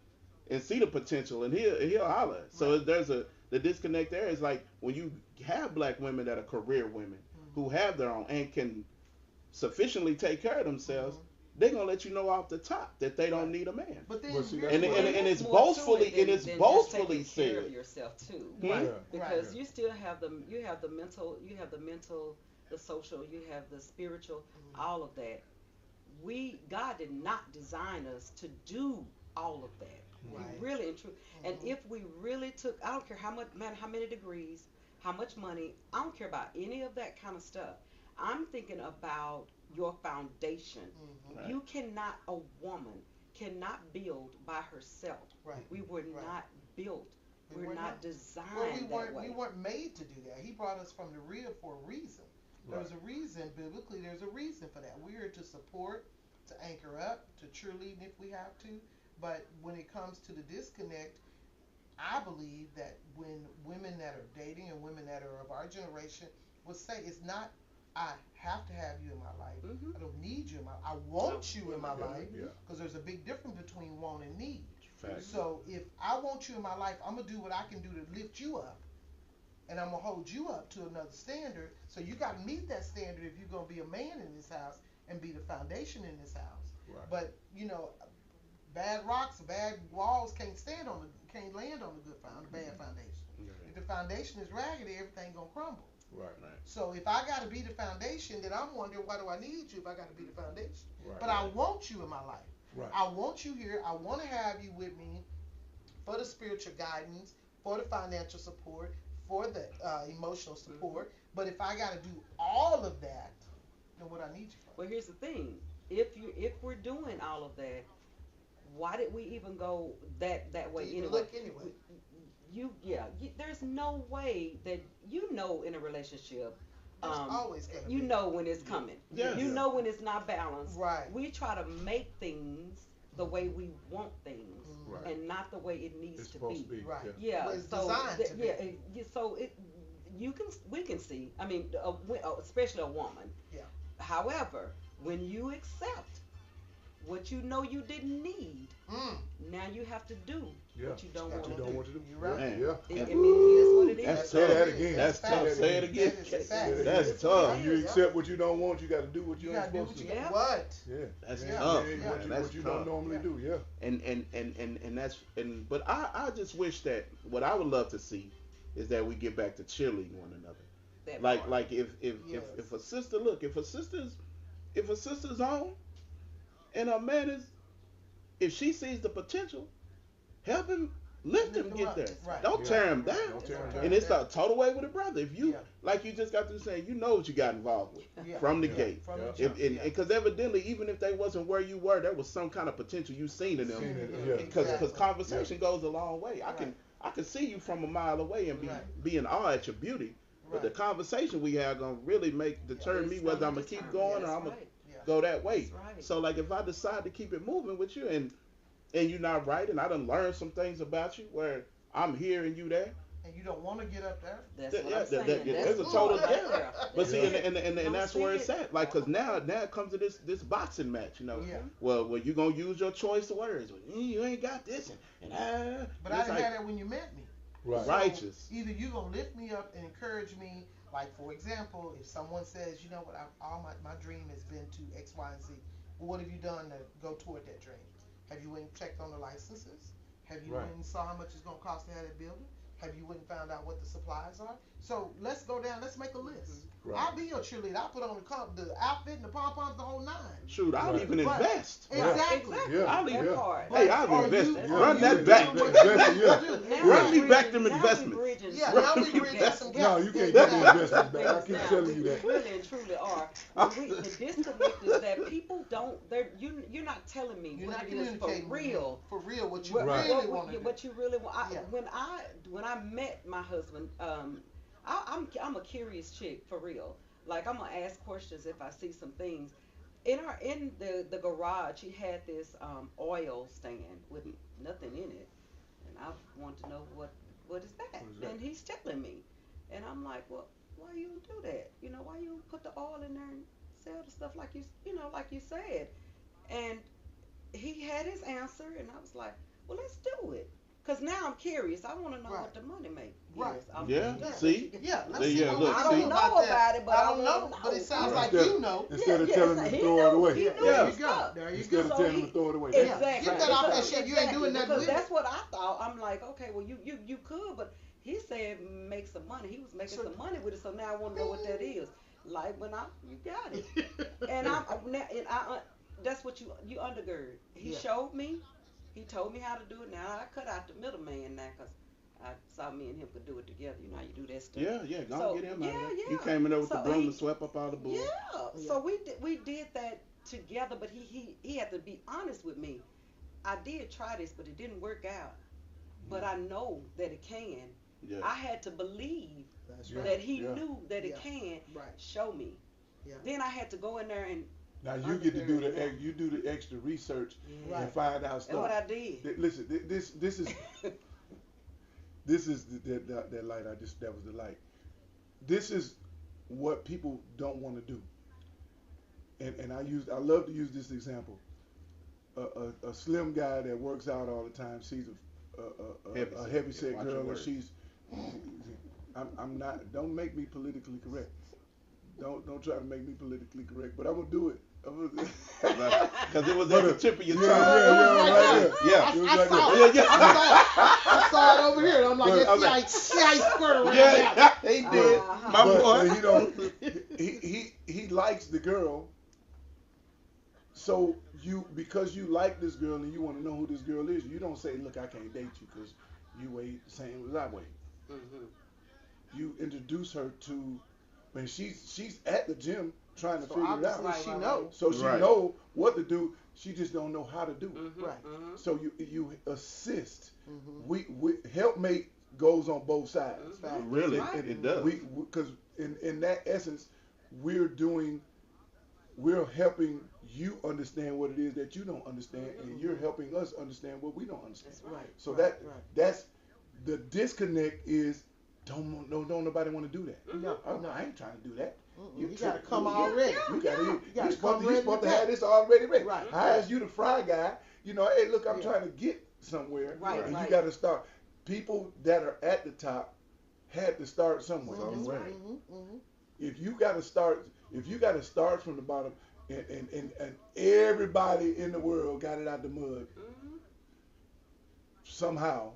Speaker 3: and see the potential, and he'll holler. So
Speaker 4: Right.
Speaker 3: there's the disconnect there is like when you have black women that are career women who have their own and can sufficiently take care of themselves.
Speaker 4: Mhm.
Speaker 3: They're gonna let you know off the top that they don't
Speaker 4: Right.
Speaker 3: need a man.
Speaker 4: But then
Speaker 2: Well, see,
Speaker 4: here's
Speaker 2: that's
Speaker 3: And
Speaker 4: what-
Speaker 3: and it's
Speaker 5: There's more to
Speaker 3: boastfully
Speaker 5: it than just
Speaker 3: boastfully
Speaker 5: taking care of
Speaker 3: said.
Speaker 5: yourself too.
Speaker 3: Right.
Speaker 2: Yeah.
Speaker 5: Because
Speaker 2: Right.
Speaker 5: you still have the mental, the social, you have the spiritual, all of that. God did not design us to do all of that.
Speaker 4: Right.
Speaker 5: He really and true. And
Speaker 4: Mhm.
Speaker 5: if we really took, I don't care how much, man, how many degrees, how much money, I don't care about any of that kind of stuff. I'm thinking about your foundation.
Speaker 4: Mhm.
Speaker 3: Right.
Speaker 5: A woman cannot build by herself.
Speaker 4: Right.
Speaker 5: We were
Speaker 4: Right.
Speaker 5: not built.
Speaker 4: We
Speaker 5: We're
Speaker 4: were
Speaker 5: not
Speaker 4: not.
Speaker 5: designed
Speaker 4: Well,
Speaker 5: that way.
Speaker 4: we weren't made to do that. He brought us from the rib for a reason. There's a reason, biblically, there's a reason for that. We are to support, to anchor up, to cheerlead if we have to. But when it comes to the disconnect, I believe that when women that are dating and women that are of our generation will say it's not I have to have you in my life.
Speaker 5: Mhm.
Speaker 4: I don't need you in my I want you in my
Speaker 2: Yeah,
Speaker 4: life
Speaker 2: yeah.
Speaker 4: because there's a big difference between want and need.
Speaker 3: Facts.
Speaker 4: So if I want you in my life, I'm gonna do what I can do to lift you up, and I'm gonna hold you up to another standard. So you got to meet that standard if you're gonna be a man in this house and be the foundation in this house.
Speaker 2: Right.
Speaker 4: But bad rocks, bad walls can't land on a bad foundation. If the foundation is raggedy, everything gonna crumble.
Speaker 2: Right.
Speaker 3: Right.
Speaker 4: So if I got to be the foundation, then I'm wondering why do I need you if I got to be the foundation?
Speaker 2: Right.
Speaker 4: But I want you in my life.
Speaker 2: Right.
Speaker 4: I want you here. I want to have you with me for the spiritual guidance, for the financial support, for the emotional support. But if I got to do all of that, then what I need you for?
Speaker 5: Well, here's the thing: if we're doing all of that, why did we even go that
Speaker 4: Do
Speaker 5: way
Speaker 4: you even
Speaker 5: anyway?
Speaker 4: look anyway?
Speaker 5: There's no way that in a relationship,
Speaker 4: There's
Speaker 5: um,
Speaker 4: always gonna
Speaker 5: you
Speaker 4: be.
Speaker 5: know when it's coming.
Speaker 3: Yes.
Speaker 5: You
Speaker 2: Yeah.
Speaker 5: know when it's not balanced.
Speaker 4: Right.
Speaker 5: We try to make things the way we want things,
Speaker 2: Right.
Speaker 5: and not the way it needs
Speaker 2: It's
Speaker 5: to
Speaker 2: supposed to
Speaker 5: be.
Speaker 2: be.
Speaker 4: Right.
Speaker 5: Yeah.
Speaker 4: Well, it's
Speaker 5: So
Speaker 4: designed to be.
Speaker 5: yeah. So we can see. I mean, especially a woman.
Speaker 4: Yeah.
Speaker 5: However, when you accept what you know you didn't need,
Speaker 4: Mm.
Speaker 5: now you have to do
Speaker 2: Yeah.
Speaker 5: what you don't
Speaker 4: What
Speaker 5: want
Speaker 2: What
Speaker 5: to
Speaker 2: you don't
Speaker 5: do.
Speaker 2: want to do.
Speaker 4: You're right.
Speaker 3: Man.
Speaker 2: Yeah.
Speaker 5: I mean, it is what it is.
Speaker 3: That's
Speaker 2: Say
Speaker 3: tough.
Speaker 2: that again.
Speaker 3: That's
Speaker 2: Say
Speaker 3: tough.
Speaker 2: that
Speaker 3: Say it
Speaker 2: again.
Speaker 3: again.
Speaker 4: That is a fact.
Speaker 2: Yeah.
Speaker 3: That's
Speaker 5: It's
Speaker 3: tough.
Speaker 5: what it
Speaker 2: When you
Speaker 5: is.
Speaker 2: accept what you don't want, you got to do what you
Speaker 4: You
Speaker 2: ain't
Speaker 4: gotta do
Speaker 2: supposed
Speaker 4: what
Speaker 2: to.
Speaker 4: you
Speaker 5: Yeah.
Speaker 4: what?
Speaker 2: Yeah.
Speaker 3: That's
Speaker 2: Yeah.
Speaker 3: tough.
Speaker 2: Yeah,
Speaker 3: Man.
Speaker 2: What you,
Speaker 3: That's
Speaker 2: what you
Speaker 3: tough.
Speaker 2: don't normally
Speaker 4: Yeah.
Speaker 2: do. Yeah.
Speaker 3: And that's but I just wish that what I would love to see is that we get back to cheerleading one another.
Speaker 5: That
Speaker 3: Like
Speaker 5: part.
Speaker 3: like
Speaker 4: Yes.
Speaker 3: if a sister look if a sister's on and her man is if she sees the potential, help him lift him
Speaker 4: Lift him
Speaker 3: get
Speaker 4: up.
Speaker 3: there.
Speaker 4: Right.
Speaker 3: Don't
Speaker 2: Yeah.
Speaker 3: tear him down.
Speaker 2: Don't tear him
Speaker 5: Right.
Speaker 2: down.
Speaker 3: And it's the total way with a brother. If you
Speaker 4: Yeah.
Speaker 3: like you just got to say, you know what you got involved with
Speaker 4: Yeah.
Speaker 3: from the
Speaker 2: Yeah.
Speaker 3: gate.
Speaker 4: From
Speaker 2: Yeah.
Speaker 4: the jump. Yeah.
Speaker 3: Because evidently, even if they wasn't where you were, there was some kind of potential you seen in them.
Speaker 2: Seen it,
Speaker 4: Mhm.
Speaker 2: yeah.
Speaker 3: Because
Speaker 4: Exactly.
Speaker 3: conversation goes a long way.
Speaker 4: Right.
Speaker 3: I can see you from a mile away and
Speaker 4: Right.
Speaker 3: be in awe at your beauty. But the
Speaker 4: Right.
Speaker 3: conversation we have gonna really deter
Speaker 5: It's
Speaker 3: me whether
Speaker 5: gonna
Speaker 3: I'm gonna keep
Speaker 5: determine.
Speaker 3: going or
Speaker 5: That's
Speaker 3: I'm gonna
Speaker 5: right.
Speaker 4: Yeah.
Speaker 3: go that way.
Speaker 5: That's right.
Speaker 3: So like if I decide to keep it moving with you and you're not right and I done learned some things about you where I'm here and you there.
Speaker 4: And you don't want to get up there.
Speaker 5: That's what
Speaker 3: Yeah,
Speaker 5: I'm saying.
Speaker 3: there's a
Speaker 5: That's
Speaker 3: total
Speaker 5: good right
Speaker 3: gap.
Speaker 5: there.
Speaker 3: But see,
Speaker 2: Yeah.
Speaker 3: and
Speaker 5: Don't
Speaker 3: that's
Speaker 5: see
Speaker 3: where it's
Speaker 5: it.
Speaker 3: at. Like, cause now it comes to this boxing match, you know.
Speaker 4: Yeah.
Speaker 3: Well, you gonna use your choice of words. Well, you ain't got this, and
Speaker 4: But
Speaker 3: and
Speaker 4: I
Speaker 3: it's
Speaker 4: didn't have that when you met me.
Speaker 2: Right.
Speaker 4: So
Speaker 3: righteous.
Speaker 4: either you gonna lift me up and encourage me, like for example, if someone says, you know what, all my dream has been to X, Y, and Z. Well, what have you done to go toward that dream? Have you went and checked on the licenses? Have you
Speaker 2: Right.
Speaker 4: went and saw how much it's gonna cost to have that building? Have you went and found out what the supplies are? So let's go down. Let's make a list.
Speaker 2: Right.
Speaker 4: I'll be your cheerleader. I'll put on the outfit and the pom poms, the whole nine.
Speaker 3: Shoot, I'll
Speaker 2: Right.
Speaker 3: even
Speaker 4: Right.
Speaker 3: invest.
Speaker 4: Exactly.
Speaker 2: Yeah.
Speaker 3: I'll
Speaker 5: That
Speaker 3: even.
Speaker 5: part.
Speaker 3: Hey,
Speaker 4: But
Speaker 3: I'll
Speaker 4: are
Speaker 3: invest.
Speaker 4: you-
Speaker 2: Yeah.
Speaker 3: Run
Speaker 2: you
Speaker 3: that
Speaker 2: invest-
Speaker 3: back.
Speaker 2: invest- yeah.
Speaker 5: Now
Speaker 3: Run
Speaker 5: we
Speaker 3: me back them
Speaker 5: bridging- now we
Speaker 3: investments.
Speaker 5: bridging
Speaker 4: Yeah,
Speaker 5: some
Speaker 4: now we
Speaker 5: things
Speaker 4: bring
Speaker 5: back.
Speaker 4: some
Speaker 2: No,
Speaker 4: gaps.
Speaker 2: you can't
Speaker 4: Exactly.
Speaker 2: get the investments back. I
Speaker 5: Things
Speaker 2: keep
Speaker 5: now.
Speaker 2: telling you
Speaker 5: We
Speaker 2: that.
Speaker 5: really and truly are. The disconnect is that people don't. You're not telling me
Speaker 4: You're
Speaker 5: what
Speaker 4: not
Speaker 5: it is for
Speaker 4: communicating with me
Speaker 5: real.
Speaker 4: for real what you
Speaker 5: What,
Speaker 2: Right.
Speaker 4: really want to do.
Speaker 5: what you really want.
Speaker 4: Yeah.
Speaker 5: When I met my husband, I'm a curious chick for real. Like I'm gonna ask questions if I see some things. In the garage, he had this oil stand with nothing in it, and I want to know what is that?
Speaker 2: What is that?
Speaker 5: And he's telling me, and I'm like, well, why you do that? Why you put the oil in there and sell the stuff like like you said? And he had his answer, and I was like, well, let's do it. Cause now I'm curious. I want to know
Speaker 4: Right.
Speaker 5: what the money make.
Speaker 4: Right.
Speaker 5: Is. I'm
Speaker 3: Yeah,
Speaker 5: curious.
Speaker 3: see?
Speaker 4: Yeah, let's
Speaker 3: See,
Speaker 4: see
Speaker 3: yeah,
Speaker 4: what
Speaker 3: look,
Speaker 4: we
Speaker 5: I
Speaker 3: see?
Speaker 5: don't know
Speaker 4: about
Speaker 5: about it, but
Speaker 4: I
Speaker 5: I
Speaker 4: don't know.
Speaker 5: wanna
Speaker 4: But it
Speaker 5: know.
Speaker 4: sounds
Speaker 2: Yeah.
Speaker 4: like
Speaker 2: Instead-
Speaker 4: you know.
Speaker 2: Instead of
Speaker 5: Yeah,
Speaker 2: telling
Speaker 5: yes,
Speaker 2: them to
Speaker 5: he
Speaker 2: throw it
Speaker 5: knew.
Speaker 2: away.
Speaker 5: He knew
Speaker 4: There
Speaker 3: Yeah.
Speaker 4: you
Speaker 5: his
Speaker 4: go.
Speaker 5: stuff.
Speaker 4: There you
Speaker 2: Instead
Speaker 4: go.
Speaker 2: of
Speaker 5: So
Speaker 2: telling them
Speaker 5: he-
Speaker 2: to throw it away.
Speaker 4: Yeah.
Speaker 5: Exactly.
Speaker 4: Get that off that
Speaker 5: So-
Speaker 4: shit. You ain't doing nothing
Speaker 5: because
Speaker 4: with it.
Speaker 5: that's what I thought. I'm like, okay, well, you could, but he said make some money. He was making
Speaker 4: So-
Speaker 5: some money with it, so now I want to know what that is. Like when you got it, and that's what you undergird. He
Speaker 4: Yeah.
Speaker 5: showed me. He told me how to do it. Now I cut out the middleman now, cause I saw me and him could do it together. You know how you do that stuff.
Speaker 3: Yeah, go
Speaker 5: So,
Speaker 3: get him out of there.
Speaker 5: yeah,
Speaker 3: You came in there with
Speaker 5: so
Speaker 3: the broom
Speaker 5: he-
Speaker 3: and swept up all the bull.
Speaker 5: Yeah. So we did that together, but he had to be honest with me. I did try this, but it didn't work out. But I know that it can.
Speaker 3: Yeah.
Speaker 5: I had to believe
Speaker 4: That's
Speaker 2: Yeah.
Speaker 5: that he
Speaker 2: Yeah.
Speaker 5: knew that it
Speaker 4: Yeah.
Speaker 5: can.
Speaker 4: Right.
Speaker 5: Show me.
Speaker 4: Yeah.
Speaker 5: Then I had to go in there and
Speaker 2: Now you get to do
Speaker 5: Undergird, yeah.
Speaker 2: you do the extra research
Speaker 4: Right.
Speaker 2: and find out
Speaker 5: that's what
Speaker 2: stuff.
Speaker 5: I did.
Speaker 2: Listen, this is this is that light. That was the light. This is what people don't want to do. And I love to use this example. A slim guy that works out all the time sees a heavy set
Speaker 3: Watch your
Speaker 2: girl and
Speaker 3: words.
Speaker 2: she's I'm not, don't make me politically correct. Don't try to make me politically correct, but I'm gonna do it.
Speaker 3: Because it was at the tip of your tongue.
Speaker 2: right
Speaker 3: Yeah.
Speaker 2: It was
Speaker 4: I
Speaker 2: like
Speaker 4: saw
Speaker 2: that.
Speaker 4: it. I saw it over here. I'm like,
Speaker 2: But-
Speaker 4: see how he squirt around
Speaker 3: Yeah,
Speaker 4: that.
Speaker 3: he did.
Speaker 5: Uh-huh.
Speaker 3: My
Speaker 2: But,
Speaker 3: boy.
Speaker 2: you know, he likes the girl. So because you like this girl and you want to know who this girl is, you don't say, look, I can't date you because you weigh the same as I weigh.
Speaker 5: Mhm.
Speaker 2: You introduce her to, man, she's at the gym trying to
Speaker 4: So
Speaker 2: figure it
Speaker 4: obviously
Speaker 2: out.
Speaker 4: she
Speaker 5: Right,
Speaker 4: knows.
Speaker 2: So she
Speaker 3: Right.
Speaker 2: know what to do. She just don't know how to do it.
Speaker 5: Mhm,
Speaker 4: Right.
Speaker 5: mhm.
Speaker 2: So you assist.
Speaker 4: Mhm.
Speaker 2: We helpmate goes on both sides.
Speaker 4: Fact.
Speaker 3: Really,
Speaker 5: Right.
Speaker 3: it does.
Speaker 2: We because in that essence, we're helping you understand what it is that you don't understand, and you're helping us understand what we don't understand.
Speaker 5: That's right.
Speaker 2: So
Speaker 4: Right, right.
Speaker 2: that's the disconnect is don't nobody want to do that.
Speaker 4: No,
Speaker 2: Oh,
Speaker 4: no.
Speaker 2: I ain't trying to do that.
Speaker 4: You
Speaker 2: trick-
Speaker 4: gotta come
Speaker 2: you-
Speaker 4: already.
Speaker 2: You gotta
Speaker 4: You gotta
Speaker 2: you
Speaker 4: come
Speaker 2: supposed
Speaker 4: ready
Speaker 2: to
Speaker 4: to
Speaker 2: have
Speaker 4: go.
Speaker 2: this already ready.
Speaker 4: Right.
Speaker 2: How is you the fry guy? You know, hey, look, I'm
Speaker 4: Yeah.
Speaker 2: trying to get somewhere,
Speaker 5: Right,
Speaker 2: and
Speaker 5: right.
Speaker 2: you got to start. People that are at the top had to start somewhere.
Speaker 3: Somewhere.
Speaker 4: Mhm, mhm.
Speaker 2: If you got to start from the bottom, and everybody in the world got it out the mud
Speaker 5: Mhm.
Speaker 2: somehow.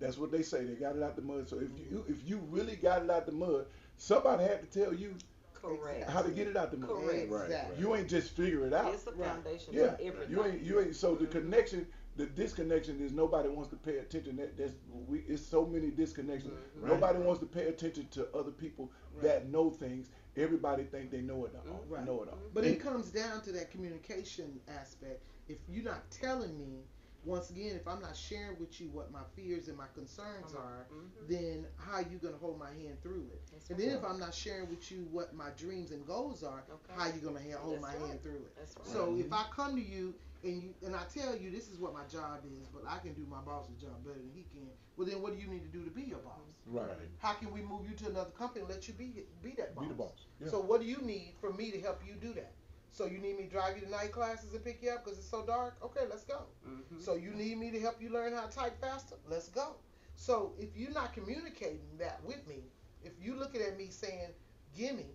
Speaker 2: That's what they say. They got it out the mud. So if you really got it out the mud, somebody had to tell you
Speaker 5: Correct.
Speaker 2: how to get it out the mud.
Speaker 5: Correct.
Speaker 4: Exactly.
Speaker 2: You ain't just figure it out.
Speaker 5: It's the
Speaker 4: Right.
Speaker 5: foundation
Speaker 2: Yeah,
Speaker 5: for everything.
Speaker 2: you ain't. So the connection, the disconnection is nobody wants to pay attention. It's so many disconnections.
Speaker 5: Mhm.
Speaker 2: Nobody wants to pay attention to other people that know things. Everybody think they know it all.
Speaker 4: Right.
Speaker 2: Know it all.
Speaker 4: But it comes down to that communication aspect. If you're not telling me, once again, if I'm not sharing with you what my fears and my concerns are, then how you gonna hold my hand through it?
Speaker 5: That's
Speaker 4: And then
Speaker 5: right.
Speaker 4: if I'm not sharing with you what my dreams and goals are,
Speaker 5: Okay.
Speaker 4: how you gonna hold
Speaker 5: That's
Speaker 4: my
Speaker 5: right.
Speaker 4: hand through it?
Speaker 5: That's right.
Speaker 4: So if I come to you and I tell you this is what my job is, but I can do my boss's job better than he can, well then what do you need to do to be your boss?
Speaker 2: Right.
Speaker 4: How can we move you to another company and let you be that boss?
Speaker 2: Be the boss. Yeah.
Speaker 4: So what do you need for me to help you do that? So you need me to drive you to night classes and pick you up because it's so dark? Okay, let's go.
Speaker 5: Mhm.
Speaker 4: So you need me to help you learn how to type faster? Let's go. So if you're not communicating that with me, if you looking at me saying, gimme,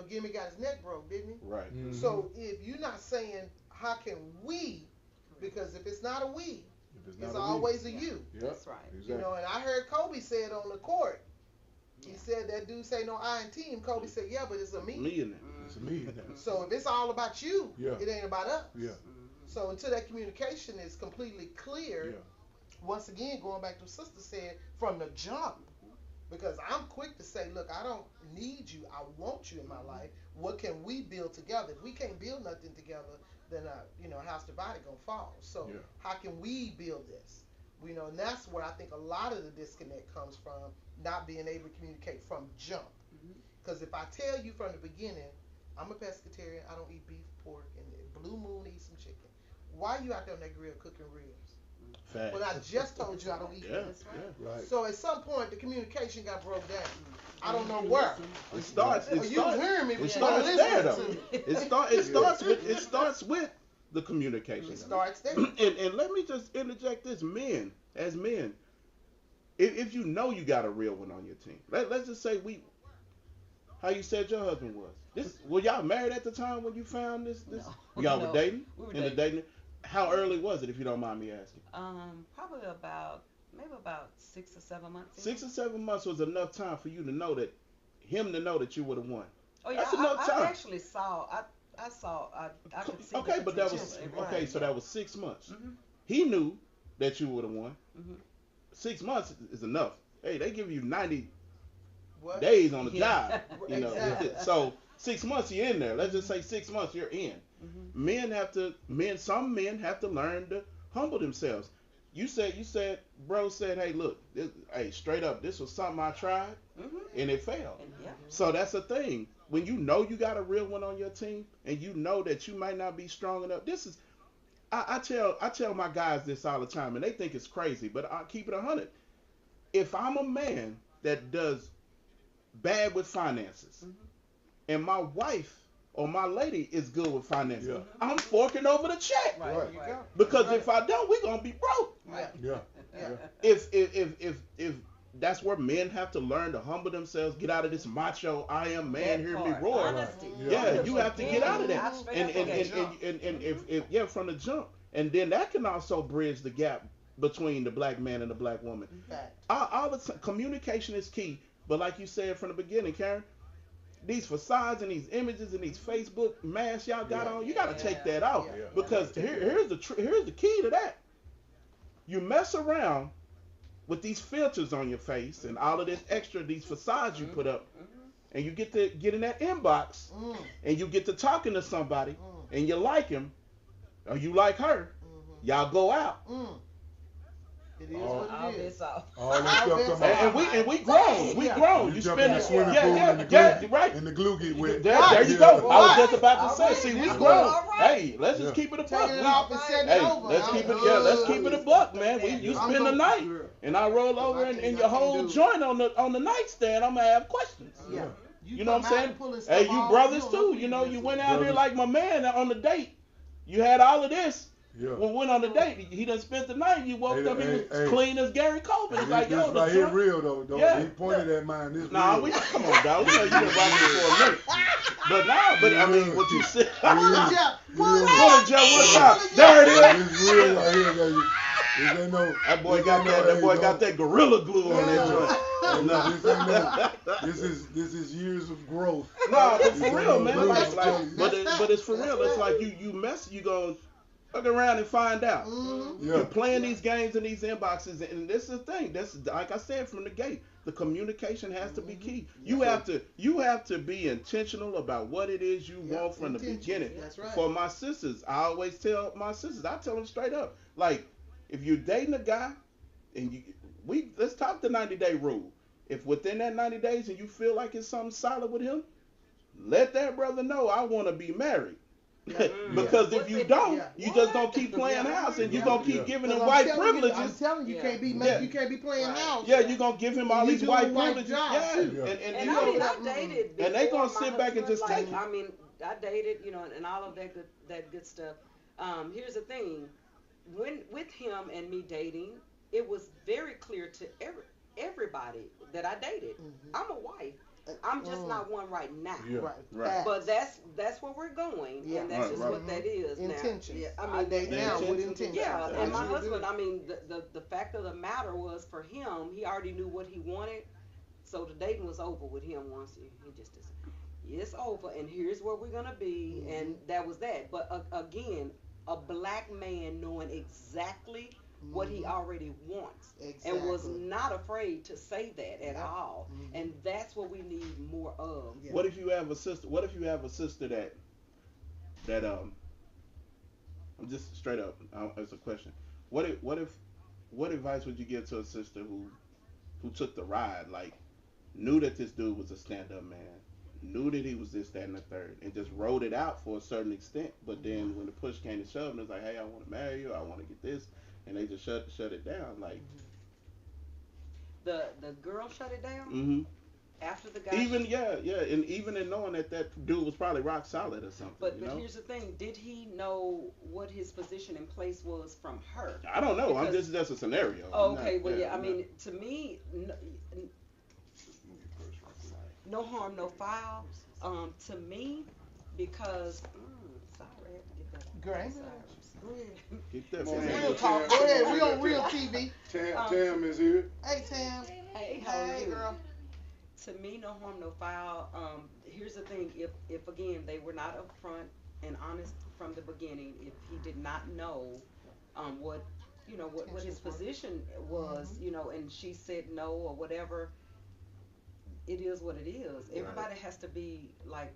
Speaker 4: Gimme got his neck broke, didn't he?
Speaker 3: Right.
Speaker 2: Mhm.
Speaker 4: So if you're not saying, how can we, because if it's not a we,
Speaker 2: If it's
Speaker 4: it's
Speaker 2: not a we.
Speaker 4: always a
Speaker 5: Yeah.
Speaker 4: you.
Speaker 2: Yep.
Speaker 5: That's right.
Speaker 2: Exactly.
Speaker 4: And I heard Kobe say it on the court. He
Speaker 5: Yeah.
Speaker 4: said that dude say no I in team. Kobe said, yeah, but it's a me.
Speaker 3: Me in it.
Speaker 2: It's me.
Speaker 4: So if it's all about you,
Speaker 2: Yeah.
Speaker 4: it ain't about us.
Speaker 2: Yeah.
Speaker 4: So until that communication is completely clear,
Speaker 2: Yeah.
Speaker 4: once again, going back to what Sister said, from the jump, because I'm quick to say, look, I don't need you. I want you in my life. What can we build together? If we can't build nothing together, then house divided gonna fall. So
Speaker 2: Yeah.
Speaker 4: how can we build this? And that's where I think a lot of the disconnect comes from, not being able to communicate from jump. Because if I tell you from the beginning, I'm a pescatarian, I don't eat beef, pork, and Blue Moon eat some chicken. Why are you out there on that grill cooking ribs?
Speaker 3: Fact.
Speaker 4: When I just told you I don't eat
Speaker 3: Yeah.
Speaker 4: this.
Speaker 3: Yeah.
Speaker 2: Right.
Speaker 4: So at some point the communication got broke down. I don't know where.
Speaker 3: It starts.
Speaker 4: Oh, you was hearing me, but
Speaker 3: It
Speaker 4: you weren't
Speaker 3: starts there
Speaker 4: listening
Speaker 3: though.
Speaker 4: to me.
Speaker 3: It starts with the communication.
Speaker 4: It starts there.
Speaker 3: And let me just interject this: men, as men, if you know you got a real one on your team, let's just say how you said your husband was. Were y'all married at the time when you found this?
Speaker 5: No.
Speaker 3: Y'all
Speaker 5: No.
Speaker 3: were dating?
Speaker 5: We were
Speaker 3: In the dating? How early was it, if you don't mind me asking?
Speaker 5: Probably maybe about 6 or 7 months. in.
Speaker 3: 6 or 7 months was enough time for you to know that you would have won.
Speaker 5: Oh yeah,
Speaker 3: That's enough time.
Speaker 5: I actually saw. I could see.
Speaker 3: Okay,
Speaker 5: the
Speaker 3: but that
Speaker 5: potential
Speaker 3: was
Speaker 5: in everything.
Speaker 3: okay. So that was 6 months.
Speaker 5: Mhm.
Speaker 3: He knew that you would have won.
Speaker 5: Mhm.
Speaker 3: 6 months is enough. Hey, they give you 90
Speaker 4: What?
Speaker 3: days on the
Speaker 5: Yeah.
Speaker 3: job. You know,
Speaker 4: Exactly.
Speaker 3: so 6 months you're in there. Let's just say 6 months you're in.
Speaker 5: Mhm.
Speaker 3: Some men have to learn to humble themselves. You said, bro said, hey, look, hey, straight up, this was something I tried
Speaker 5: Mhm.
Speaker 3: and it failed.
Speaker 5: And yeah.
Speaker 3: So that's the thing. When you know you got a real one on your team and you know that you might not be strong enough, I tell my guys this all the time and they think it's crazy, but I keep it 100. If I'm a man that does bad with finances and my wife or my lady is good with finances,
Speaker 2: Yeah.
Speaker 3: I'm forking over the check.
Speaker 5: Right.
Speaker 2: Right.
Speaker 4: You go.
Speaker 3: Because
Speaker 4: Right.
Speaker 3: if I don't, we're gonna be broke.
Speaker 4: Yeah.
Speaker 2: Yeah.
Speaker 4: Yeah.
Speaker 3: If that's where men have to learn to humble themselves, get out of this macho I am man,
Speaker 5: That
Speaker 3: hear me
Speaker 5: part.
Speaker 3: roar.
Speaker 5: Honesty.
Speaker 3: Yeah, you have to get out of
Speaker 5: Yeah,
Speaker 3: that.
Speaker 5: straight
Speaker 3: And
Speaker 5: up
Speaker 3: and,
Speaker 5: from the
Speaker 3: and,
Speaker 5: jump.
Speaker 3: and if from the jump. And then that can also bridge the gap between the black man and the black woman.
Speaker 4: Fact.
Speaker 3: All the time, communication is key. But like you said from the beginning, Karen, these facades and these images and these Facebook masks y'all got on, you got to take that out.
Speaker 4: Yeah.
Speaker 3: Because here's the key to that. You mess around with these filters on your face and all of this extra, these facades you put up, and you get to get in that inbox, and you get to talking to somebody, and you like him, or you like her, y'all go out.
Speaker 4: It is
Speaker 2: All-
Speaker 4: what it is.
Speaker 2: All that stuff come
Speaker 3: And
Speaker 2: out.
Speaker 3: we grown. We grown.
Speaker 2: You
Speaker 3: You
Speaker 2: jump in
Speaker 3: spend
Speaker 2: the swimming
Speaker 3: yeah,
Speaker 2: pool
Speaker 3: yeah,
Speaker 2: and the
Speaker 3: yeah,
Speaker 2: glue,
Speaker 3: right.
Speaker 2: and the glue get wet.
Speaker 3: There you
Speaker 2: Yeah.
Speaker 3: go. I was
Speaker 4: Right.
Speaker 3: just about to say,
Speaker 4: All
Speaker 3: see, we
Speaker 4: right.
Speaker 3: grown.
Speaker 5: All right.
Speaker 3: Hey, let's just keep it a buck.
Speaker 4: Taking it off and setting
Speaker 3: Hey,
Speaker 4: it over.
Speaker 3: let's
Speaker 4: I'm
Speaker 3: keep it.
Speaker 4: good.
Speaker 3: Yeah, let's keep it a buck, man. You
Speaker 4: I'm
Speaker 3: spend the
Speaker 4: going-
Speaker 3: night, and I roll over, and your whole joint on the nightstand. I'm gonna have questions.
Speaker 4: Yeah.
Speaker 3: You know what I'm
Speaker 4: come out
Speaker 3: saying?
Speaker 4: and pulling
Speaker 3: Hey,
Speaker 4: stuff
Speaker 3: you
Speaker 4: off,
Speaker 3: brothers
Speaker 4: don't
Speaker 3: too.
Speaker 4: know
Speaker 3: You
Speaker 4: who
Speaker 3: know, you
Speaker 4: messing
Speaker 3: went
Speaker 4: with.
Speaker 3: out here like my man on the date. You had all of this.
Speaker 2: Yeah.
Speaker 3: When we went on the date, he done spent the night. You woke up, he was clean as Gary Coleman. He's like, yo,
Speaker 2: this right
Speaker 3: the
Speaker 2: here
Speaker 3: trunk.
Speaker 2: real though. Don't
Speaker 3: Yeah.
Speaker 2: he pointed at mine. This
Speaker 3: Nah,
Speaker 2: real.
Speaker 3: we come on, dog. We know you been rocking it for a minute. But I mean, what you said.
Speaker 4: Pull it, Jeff. Pull it
Speaker 3: Pull
Speaker 4: out.
Speaker 3: it, Jeff. What's up? There it is.
Speaker 2: This real right here, baby. This ain't no.
Speaker 3: That boy
Speaker 2: this
Speaker 3: got
Speaker 2: ain't no,
Speaker 3: that. That
Speaker 2: hey,
Speaker 3: boy
Speaker 2: no.
Speaker 3: got that gorilla glue on that joint.
Speaker 2: Hey,
Speaker 3: Nah.
Speaker 2: look, this ain't no. This is years of growth.
Speaker 3: No, but
Speaker 2: This
Speaker 3: for
Speaker 2: ain't
Speaker 3: real,
Speaker 2: no
Speaker 3: man.
Speaker 2: glue.
Speaker 3: But it's for real. It's like you mess. You go fuck around and find out.
Speaker 2: Yeah.
Speaker 3: You're playing these games in these inboxes, and this is the thing. This is like I said from the gate. The communication has to be key. You have to be intentional about what it is you want from the beginning.
Speaker 4: That's right.
Speaker 3: For my sisters, I always tell my sisters, I tell them straight up, like, if you're dating a guy, and let's talk the 90-day rule. If within that 90 days and you feel like it's something solid with him, let that brother know I want to be married. Because if you don't, you just gonna keep playing house, and you gonna keep giving him white privileges.
Speaker 4: I'm telling you, you can't be playing house.
Speaker 3: Yeah, you gonna give him all
Speaker 4: You
Speaker 3: these
Speaker 4: doing
Speaker 3: white
Speaker 4: white
Speaker 3: privileges.
Speaker 4: jobs,
Speaker 3: Yeah,
Speaker 4: too.
Speaker 3: and
Speaker 5: And
Speaker 3: you
Speaker 5: I mean,
Speaker 3: know,
Speaker 5: I dated
Speaker 3: and they
Speaker 5: before
Speaker 3: gonna sit
Speaker 5: my
Speaker 3: back and
Speaker 5: husband,
Speaker 3: just take it.
Speaker 5: I mean, I dated, and all of that good stuff. Here's the thing, with him and me dating, it was very clear to everybody that I dated. I'm a wife. I'm just not one right now.
Speaker 2: Yeah.
Speaker 3: Right.
Speaker 5: But that's where we're going,
Speaker 4: Yeah.
Speaker 5: and that's just
Speaker 3: Right.
Speaker 5: what that is now.
Speaker 4: Intention.
Speaker 5: Yeah,
Speaker 4: I
Speaker 5: I mean,
Speaker 4: date now with
Speaker 3: intention.
Speaker 4: intention.
Speaker 5: yeah,
Speaker 3: That's
Speaker 5: and my
Speaker 3: what you
Speaker 5: husband, I mean, the fact of the matter was for him, he already knew what he wanted, so the dating was over with him once he just decided, it's over, and here's where we're gonna be, and that was that. But again, a black man knowing exactly what he already wants, and was not afraid to say that at all, and that's what we need more of.
Speaker 4: Yeah.
Speaker 3: What if you have a sister? What if you have a sister that I'm just straight up. It's a question. What advice would you give to a sister who took the ride, like knew that this dude was a stand-up man, knew that he was this, that, and the third, and just wrote it out for a certain extent, but then when the push came to shove, and it's like, hey, I want to marry you, I want to get this, and they just shut it down, like.
Speaker 5: The girl shut it down
Speaker 3: Mm-hmm.
Speaker 5: after the guy.
Speaker 3: Even and even in knowing that dude was probably rock solid or something.
Speaker 5: But
Speaker 3: you know?
Speaker 5: here's the thing: did he know what his position in place was from her?
Speaker 3: I don't know.
Speaker 5: Because-
Speaker 3: This is just a scenario.
Speaker 5: Oh,
Speaker 3: I'm
Speaker 5: okay,
Speaker 3: not-
Speaker 5: well, yeah. I
Speaker 3: I'm
Speaker 5: mean,
Speaker 3: not-
Speaker 5: to me, no harm, no foul. To me, because sorry, I have to get that.
Speaker 4: Great.
Speaker 5: Go ahead.
Speaker 3: Keep that
Speaker 2: Come on,
Speaker 3: man.
Speaker 4: Real talk. Go ahead. We on real TV.
Speaker 2: Tam is here.
Speaker 4: Hey, Tam.
Speaker 5: Hey, how are
Speaker 4: Hey,
Speaker 5: you?
Speaker 4: girl.
Speaker 5: To me, no harm, no foul. Here's the thing: if again they were not upfront and honest from the beginning, if he did not know what what his position was, and she said no or whatever, it is what it is. Everybody has to be like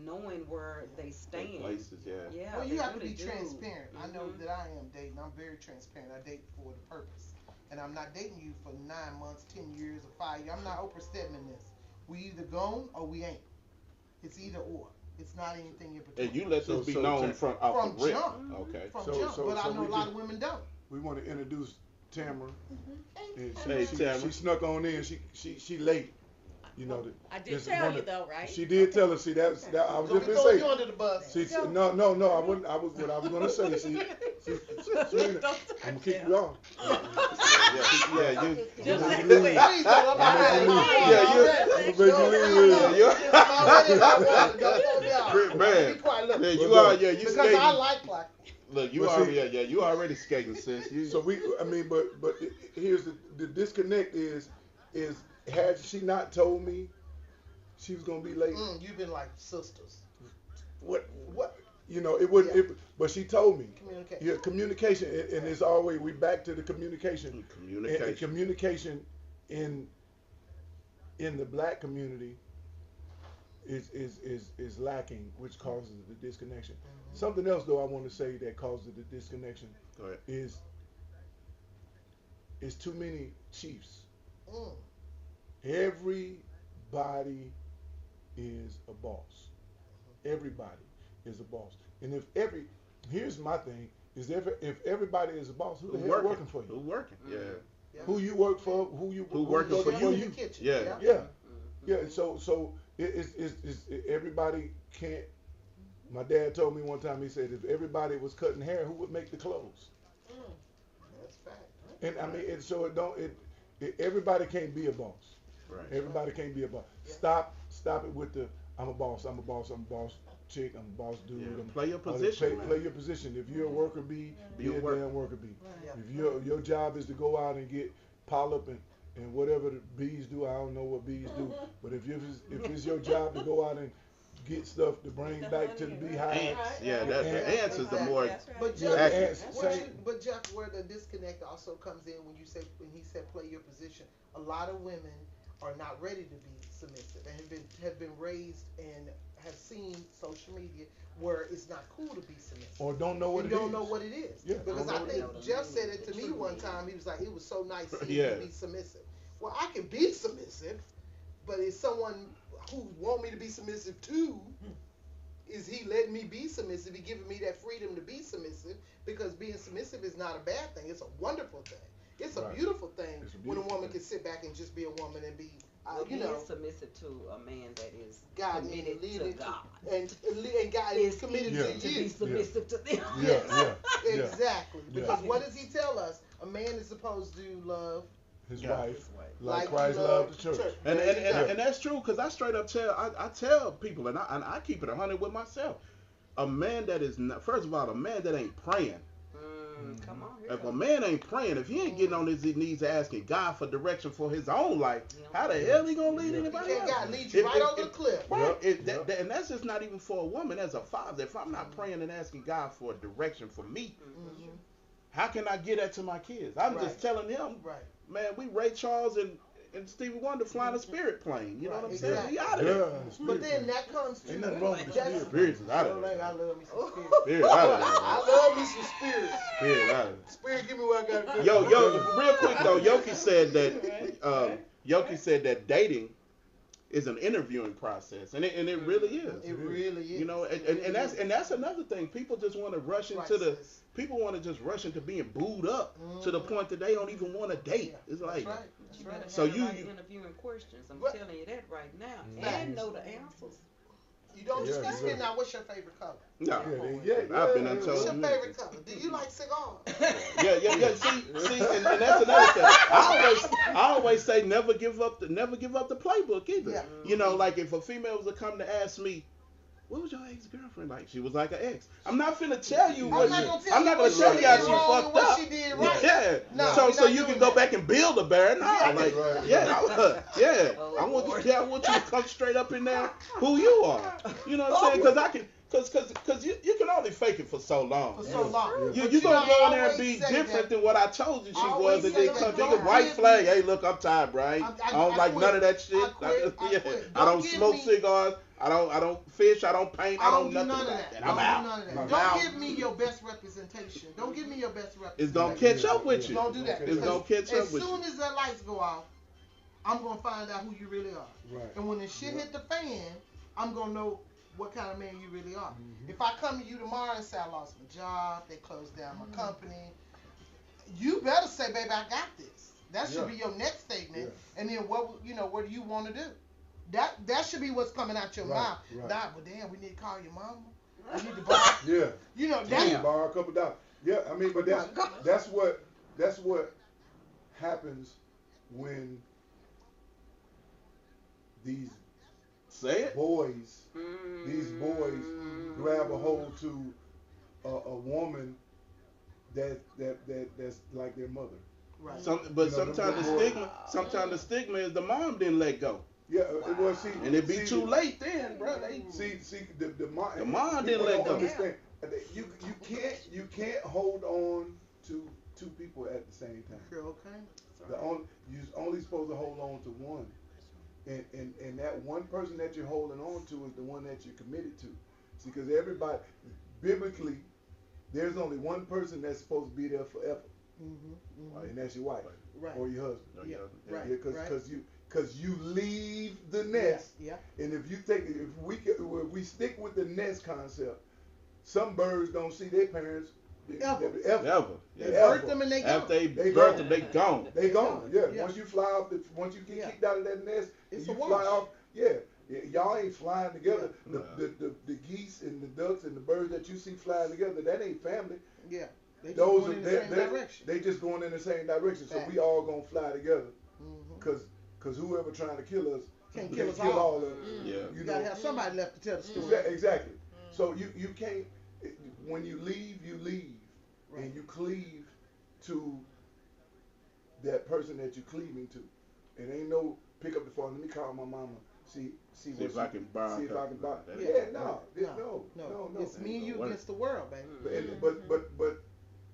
Speaker 5: knowing where they stand.
Speaker 3: Places, yeah.
Speaker 5: Yeah.
Speaker 4: Well, you
Speaker 5: they
Speaker 4: have to
Speaker 5: really
Speaker 4: be
Speaker 5: do.
Speaker 4: transparent. I know
Speaker 5: Mhm.
Speaker 4: that I am dating. I'm very transparent. I date for the purpose. And I'm not dating you for 9 months, 10 years, or 5 years. I'm not Oprah Stedman this. We either gone or we ain't. It's either or. It's not anything in between.
Speaker 3: And you let
Speaker 2: So-
Speaker 3: this be
Speaker 2: so
Speaker 3: known
Speaker 2: Tam-
Speaker 3: from off
Speaker 4: From
Speaker 3: the rip.
Speaker 4: jump.
Speaker 3: Okay.
Speaker 4: From
Speaker 2: So-
Speaker 4: jump.
Speaker 2: so-
Speaker 4: But
Speaker 2: so
Speaker 4: I know
Speaker 2: we
Speaker 4: a lot
Speaker 2: just-
Speaker 4: of women don't.
Speaker 2: We want to introduce Tamara. And
Speaker 3: Hey, Tamara.
Speaker 2: she snuck on in. She late. You know.
Speaker 6: I did
Speaker 2: this
Speaker 6: tell
Speaker 2: one
Speaker 6: you
Speaker 2: that-
Speaker 6: though, right?
Speaker 2: She did tell us. See, that I was
Speaker 4: So we
Speaker 2: just
Speaker 4: throw
Speaker 2: gonna
Speaker 4: you
Speaker 2: say.
Speaker 4: under the bus.
Speaker 2: See, no, I wouldn't. What I was gonna say. See, I'm gonna kick you off.
Speaker 3: Yeah, you.
Speaker 6: Just like
Speaker 2: Please.
Speaker 6: quick.
Speaker 4: Please don't. I'm not
Speaker 2: Yeah,
Speaker 4: ready.
Speaker 2: I'm gonna make you leave with it.
Speaker 3: Man,
Speaker 4: Be quiet. Look.
Speaker 3: Yeah, you
Speaker 2: What's
Speaker 3: are.
Speaker 2: up?
Speaker 3: Yeah, you
Speaker 4: Because
Speaker 3: skating.
Speaker 4: I like black.
Speaker 3: Look, you
Speaker 2: But
Speaker 3: already.
Speaker 2: see-
Speaker 3: Yeah, you already skating, sis. You.
Speaker 2: So but here's the disconnect is had she not told me she was gonna be late,
Speaker 4: You've been like sisters.
Speaker 2: what it wouldn't.
Speaker 4: Yeah.
Speaker 2: But she told me.
Speaker 4: Communicate.
Speaker 2: Yeah, communication, and it's always we back to the communication.
Speaker 3: Communication.
Speaker 2: And communication in the black community is lacking, which causes the disconnection. Something else though I want to say that causes the disconnection
Speaker 3: Go ahead.
Speaker 2: is too many chiefs.
Speaker 4: Mm.
Speaker 2: Everybody is a boss. Everybody is a boss. And here's my thing is if everybody is a boss, who the hell working for
Speaker 3: Who
Speaker 2: you?
Speaker 3: working? Yeah.
Speaker 4: Yeah.
Speaker 2: Who you work for?
Speaker 3: Who working for
Speaker 4: in
Speaker 3: you?
Speaker 4: the kitchen.
Speaker 3: Yeah.
Speaker 2: Yeah. Yeah. So it's everybody can't. My dad told me one time. He said if everybody was cutting hair, who would make the clothes?
Speaker 4: Mm. That's fact.
Speaker 2: And I mean, so everybody can't be a boss.
Speaker 3: Right.
Speaker 2: Everybody can't be a boss.
Speaker 4: Yeah.
Speaker 2: Stop it with the I'm a boss chick, I'm a boss dude.
Speaker 3: Yeah. Play your position, man.
Speaker 2: Play your position. If you're a worker bee, be a damn worker bee.
Speaker 4: Yeah.
Speaker 2: If your job is to go out and get polyp and whatever the bees do, I don't know what bees do, but if it's your job to go out and get stuff to bring back to the beehive.
Speaker 3: Ants. Yeah, that's the ants is the more.
Speaker 4: But
Speaker 2: Yeah,
Speaker 4: Jeff,
Speaker 2: ants,
Speaker 4: but Jeff, where the disconnect also comes in when he said play your position. A lot of women are not ready to be submissive and have been raised and have seen social media where it's not cool to be submissive.
Speaker 2: Or don't know what
Speaker 4: and
Speaker 2: it
Speaker 4: don't
Speaker 2: is.
Speaker 4: know what it is.
Speaker 2: Yeah,
Speaker 4: Because
Speaker 2: don't
Speaker 4: I
Speaker 2: know
Speaker 4: think
Speaker 5: what it is.
Speaker 4: Jeff said it to me one time. He was like, it was so nice seeing
Speaker 3: Yeah.
Speaker 4: you be submissive. Well, I can be submissive, but is someone who want me to be submissive too? Is he letting me be submissive? He giving me that freedom to be submissive, because being submissive is not a bad thing. It's a wonderful thing. It's a
Speaker 2: Right.
Speaker 4: beautiful thing
Speaker 2: It's a
Speaker 4: when a
Speaker 2: beautiful
Speaker 4: woman
Speaker 2: thing.
Speaker 4: can sit back and just be a woman and be,
Speaker 5: Well,
Speaker 4: you know,
Speaker 5: submissive to a man that is
Speaker 4: God
Speaker 5: committed to
Speaker 4: leading
Speaker 5: God.
Speaker 4: and God is committed
Speaker 2: Yeah.
Speaker 4: to
Speaker 5: to be
Speaker 4: you.
Speaker 5: submissive to them.
Speaker 2: Yeah.
Speaker 4: Exactly.
Speaker 2: Yeah.
Speaker 4: Because what does he tell us? A man is supposed to love
Speaker 2: His
Speaker 3: Yeah.
Speaker 2: wife,
Speaker 4: like
Speaker 2: like Christ
Speaker 4: he
Speaker 2: loved the church.
Speaker 3: And
Speaker 4: There you go.
Speaker 3: and that's true, because I straight up tell people, and I keep it 100 with myself. A man that is not, first of all, a man that ain't praying.
Speaker 5: Come on, here
Speaker 3: If
Speaker 5: go.
Speaker 3: a man ain't praying, if he ain't getting on his knees asking God for direction for his own life, how the hell he gonna lead
Speaker 2: Yeah.
Speaker 3: anybody
Speaker 4: Can't
Speaker 3: else?
Speaker 4: God lead you right over the cliff.
Speaker 3: Right.
Speaker 2: Yep.
Speaker 3: And that's just not even for a woman. As a father, if I'm not praying and asking God for direction for me, how can I get that to my kids? I'm
Speaker 4: Right.
Speaker 3: just telling them,
Speaker 4: Right.
Speaker 3: man, we Ray Charles and Stevie Wonder flying a spirit plane. You know what I'm saying?
Speaker 4: Exactly.
Speaker 3: We out of there.
Speaker 2: Yeah.
Speaker 4: But then that comes to
Speaker 2: Ain't nothing wrong with the
Speaker 4: that's-
Speaker 2: spirit.
Speaker 3: Spirit is out
Speaker 4: I
Speaker 3: of there.
Speaker 4: love me some spirit.
Speaker 3: Spirit out of there.
Speaker 4: I love me some spirit.
Speaker 3: Spirit out of there.
Speaker 4: Spirit, give me what I got to
Speaker 3: Yo, real quick though, Yoki said that dating is an interviewing process, and it really is.
Speaker 4: It really is.
Speaker 3: You know, and that's another thing. People just want to rush into people want to just rush into being booed up to the point that they don't even want to date. It's like,
Speaker 4: That's right.
Speaker 5: You better have
Speaker 3: So
Speaker 5: the
Speaker 3: you-
Speaker 5: right interviewing questions. I'm
Speaker 4: What?
Speaker 5: telling you that right now,
Speaker 4: Facts.
Speaker 5: and know the answers.
Speaker 4: You don't
Speaker 2: Yeah,
Speaker 4: discuss
Speaker 2: yeah.
Speaker 4: it now. What's your favorite color?
Speaker 3: no.
Speaker 2: Yeah.
Speaker 3: I've been untold.
Speaker 4: What's your favorite color? Do you like cigars?
Speaker 3: Yeah. See, and that's another thing. I always say never give up the playbook either.
Speaker 4: Yeah.
Speaker 3: You know, like if a female was to come to ask me, what was your ex-girlfriend like? She was like an ex. I'm not finna tell you what I'm not gonna tell you how she fucked
Speaker 4: what
Speaker 3: up.
Speaker 4: she did right.
Speaker 3: Yeah.
Speaker 4: No,
Speaker 3: so
Speaker 4: we're
Speaker 3: so
Speaker 4: not
Speaker 3: you
Speaker 4: doing
Speaker 3: can go
Speaker 4: that.
Speaker 3: back and build a bear. No,
Speaker 4: Yeah.
Speaker 3: like
Speaker 2: Right.
Speaker 3: yeah.
Speaker 5: Oh,
Speaker 3: I want
Speaker 5: Lord.
Speaker 3: you to come straight up in there who you are. You know what I'm saying? Because I can. Cause you can only fake it for so long.
Speaker 4: For so long.
Speaker 3: You
Speaker 4: But
Speaker 3: gonna go in there and
Speaker 4: always
Speaker 3: be
Speaker 4: say
Speaker 3: different
Speaker 4: that.
Speaker 3: than what I told you she
Speaker 4: Always
Speaker 3: was, and
Speaker 4: say
Speaker 3: then
Speaker 4: that.
Speaker 3: come
Speaker 4: Don't
Speaker 3: big white
Speaker 4: give
Speaker 3: flag.
Speaker 4: me-
Speaker 3: Hey, look, I'm tired, Brian. I don't like
Speaker 4: quit.
Speaker 3: none of that shit.
Speaker 4: I quit. I
Speaker 3: Yeah.
Speaker 4: quit.
Speaker 3: I don't
Speaker 4: Don't give
Speaker 3: smoke
Speaker 4: me-
Speaker 3: cigars. I don't fish. I don't paint. I don't
Speaker 4: do
Speaker 3: nothing
Speaker 4: none of
Speaker 3: like
Speaker 4: that.
Speaker 3: that.
Speaker 4: Don't
Speaker 3: I'm
Speaker 4: do
Speaker 3: out.
Speaker 4: none of that.
Speaker 2: I'm
Speaker 4: Don't
Speaker 3: out.
Speaker 4: give me your best representation. Don't give me your best representation.
Speaker 3: It's gonna catch up with you.
Speaker 4: Don't do that.
Speaker 3: It's gonna catch up
Speaker 4: As
Speaker 3: with
Speaker 4: soon
Speaker 3: you.
Speaker 4: as the lights go off, I'm gonna find out who you really are.
Speaker 2: Right.
Speaker 4: And when the shit hit the fan, I'm gonna know what kind of man you really are. If I come to you tomorrow and say I lost my job, they closed down my company, you better say, baby, I got this. That should
Speaker 2: Yeah.
Speaker 4: be your next statement.
Speaker 2: Yeah.
Speaker 4: And then what do you want to do? That should be what's coming out your
Speaker 2: Right,
Speaker 4: mouth.
Speaker 2: right.
Speaker 4: Nah, but damn, we need to call your mama. We need to buy.
Speaker 2: Yeah.
Speaker 4: You know
Speaker 2: Damn.
Speaker 4: that.
Speaker 2: Borrow a couple dollars. Yeah, I mean, but that's what happens when these
Speaker 3: Say it.
Speaker 2: boys grab a hold to a woman that's like their mother.
Speaker 4: Right.
Speaker 3: But
Speaker 2: You know,
Speaker 3: sometimes the stigma is the mom didn't let go,
Speaker 2: Yeah, well, see,
Speaker 3: and it be
Speaker 2: see,
Speaker 3: too late then, bro.
Speaker 2: See, the mom.
Speaker 3: The mom didn't
Speaker 2: people
Speaker 3: let
Speaker 2: don't
Speaker 3: go.
Speaker 2: Understand. You can't hold on to two people at the same time.
Speaker 4: Okay.
Speaker 2: You're only supposed to hold on to one and that one person that you're holding on to is the one that you're committed to. See, because everybody, biblically, there's only one person that's supposed to be there forever, and that's your wife or your husband.
Speaker 3: No,
Speaker 4: Yeah.
Speaker 3: yeah.
Speaker 4: Right.
Speaker 2: Because you leave the nest, and if we stick with the nest concept, some birds don't see their parents ever.
Speaker 3: Ever.
Speaker 4: They
Speaker 3: Yeah.
Speaker 4: birth them and they
Speaker 3: After
Speaker 4: go.
Speaker 3: they
Speaker 2: They
Speaker 3: birth
Speaker 2: gone.
Speaker 3: them, they gone.
Speaker 2: They gone. Yeah.
Speaker 4: Yeah.
Speaker 2: Once you fly off, once you get kicked out of that nest,
Speaker 4: It's
Speaker 2: and
Speaker 4: a
Speaker 2: you fly
Speaker 4: wash.
Speaker 2: off. Yeah. Y'all ain't flying together.
Speaker 3: Yeah.
Speaker 2: The geese and the ducks and the birds that you see flying together, that ain't family.
Speaker 4: Yeah. They just
Speaker 2: Those
Speaker 4: going
Speaker 2: are
Speaker 4: in the same direction.
Speaker 2: they just going in the same direction. So
Speaker 4: Fact.
Speaker 2: we all gonna fly together.
Speaker 4: Mhm.
Speaker 2: Cause whoever trying to kill us
Speaker 4: Can't
Speaker 2: can
Speaker 4: kill us
Speaker 2: kill
Speaker 4: all.
Speaker 2: of us.
Speaker 3: Yeah.
Speaker 4: You gotta have somebody left to tell the story.
Speaker 2: Exactly. So you can't, when you leave,
Speaker 4: Right.
Speaker 2: and you cleave to that person that you're cleaving to. It ain't no pick up the phone. Let me call my mama. See
Speaker 3: if I can borrow
Speaker 2: See if I can buy.
Speaker 3: that.
Speaker 2: Yeah,
Speaker 4: No.
Speaker 2: no.
Speaker 4: It's me and you
Speaker 3: Work.
Speaker 4: against the world, baby.
Speaker 2: But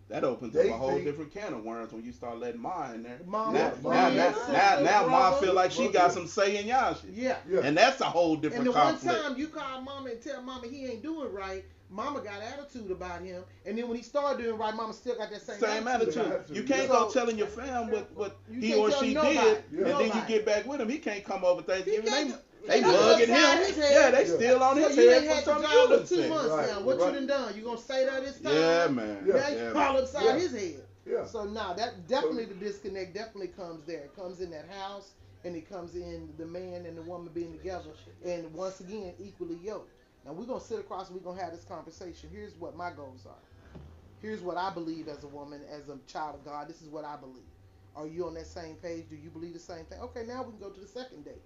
Speaker 3: That opens
Speaker 2: They
Speaker 3: up a whole
Speaker 2: think-
Speaker 3: different can of worms when you start letting Ma in there.
Speaker 4: Mama,
Speaker 3: now,
Speaker 2: friend,
Speaker 3: now Ma
Speaker 4: brother.
Speaker 3: feel like she got some say in y'all shit.
Speaker 4: Yeah.
Speaker 2: yeah.
Speaker 3: And that's a whole
Speaker 4: And
Speaker 3: different
Speaker 4: the
Speaker 3: conflict.
Speaker 4: one time you call Mama and tell Mama he ain't doing right, Mama got attitude about him, and then when he started doing right, Mama still got that same
Speaker 3: attitude.
Speaker 2: attitude.
Speaker 3: You can't
Speaker 4: So-
Speaker 3: go telling your fam what
Speaker 4: You
Speaker 3: he
Speaker 4: can't
Speaker 3: or
Speaker 4: tell
Speaker 3: she
Speaker 4: nobody.
Speaker 3: did,
Speaker 2: Yeah.
Speaker 3: and then you
Speaker 4: Nobody.
Speaker 3: get back with him. He can't come over Thanksgiving.
Speaker 4: He can't-
Speaker 3: They
Speaker 4: he
Speaker 3: bugging
Speaker 4: upside his
Speaker 3: him.
Speaker 4: head.
Speaker 3: Yeah, they
Speaker 2: Yeah.
Speaker 3: still on
Speaker 4: So
Speaker 3: his
Speaker 4: you
Speaker 3: head
Speaker 4: ain't
Speaker 3: for
Speaker 4: had to
Speaker 3: something
Speaker 4: drive
Speaker 3: you
Speaker 4: for
Speaker 3: done
Speaker 4: 2
Speaker 3: said.
Speaker 4: months
Speaker 2: Right,
Speaker 4: now. What
Speaker 2: right.
Speaker 4: you done done? You gonna say that this time?
Speaker 3: Yeah, man.
Speaker 2: Yeah.
Speaker 4: Now
Speaker 3: Yeah,
Speaker 4: you
Speaker 3: man.
Speaker 4: fall upside
Speaker 2: Yeah.
Speaker 4: his head.
Speaker 2: Yeah.
Speaker 4: So now that definitely the disconnect definitely comes there. It comes in that house, and it comes in the man and the woman being together, and once again equally yoked. Now we're gonna sit across and we're gonna have this conversation. Here's what my goals are. Here's what I believe as a woman, as a child of God. This is what I believe. Are you on that same page? Do you believe the same thing? Okay, now we can go to the second date.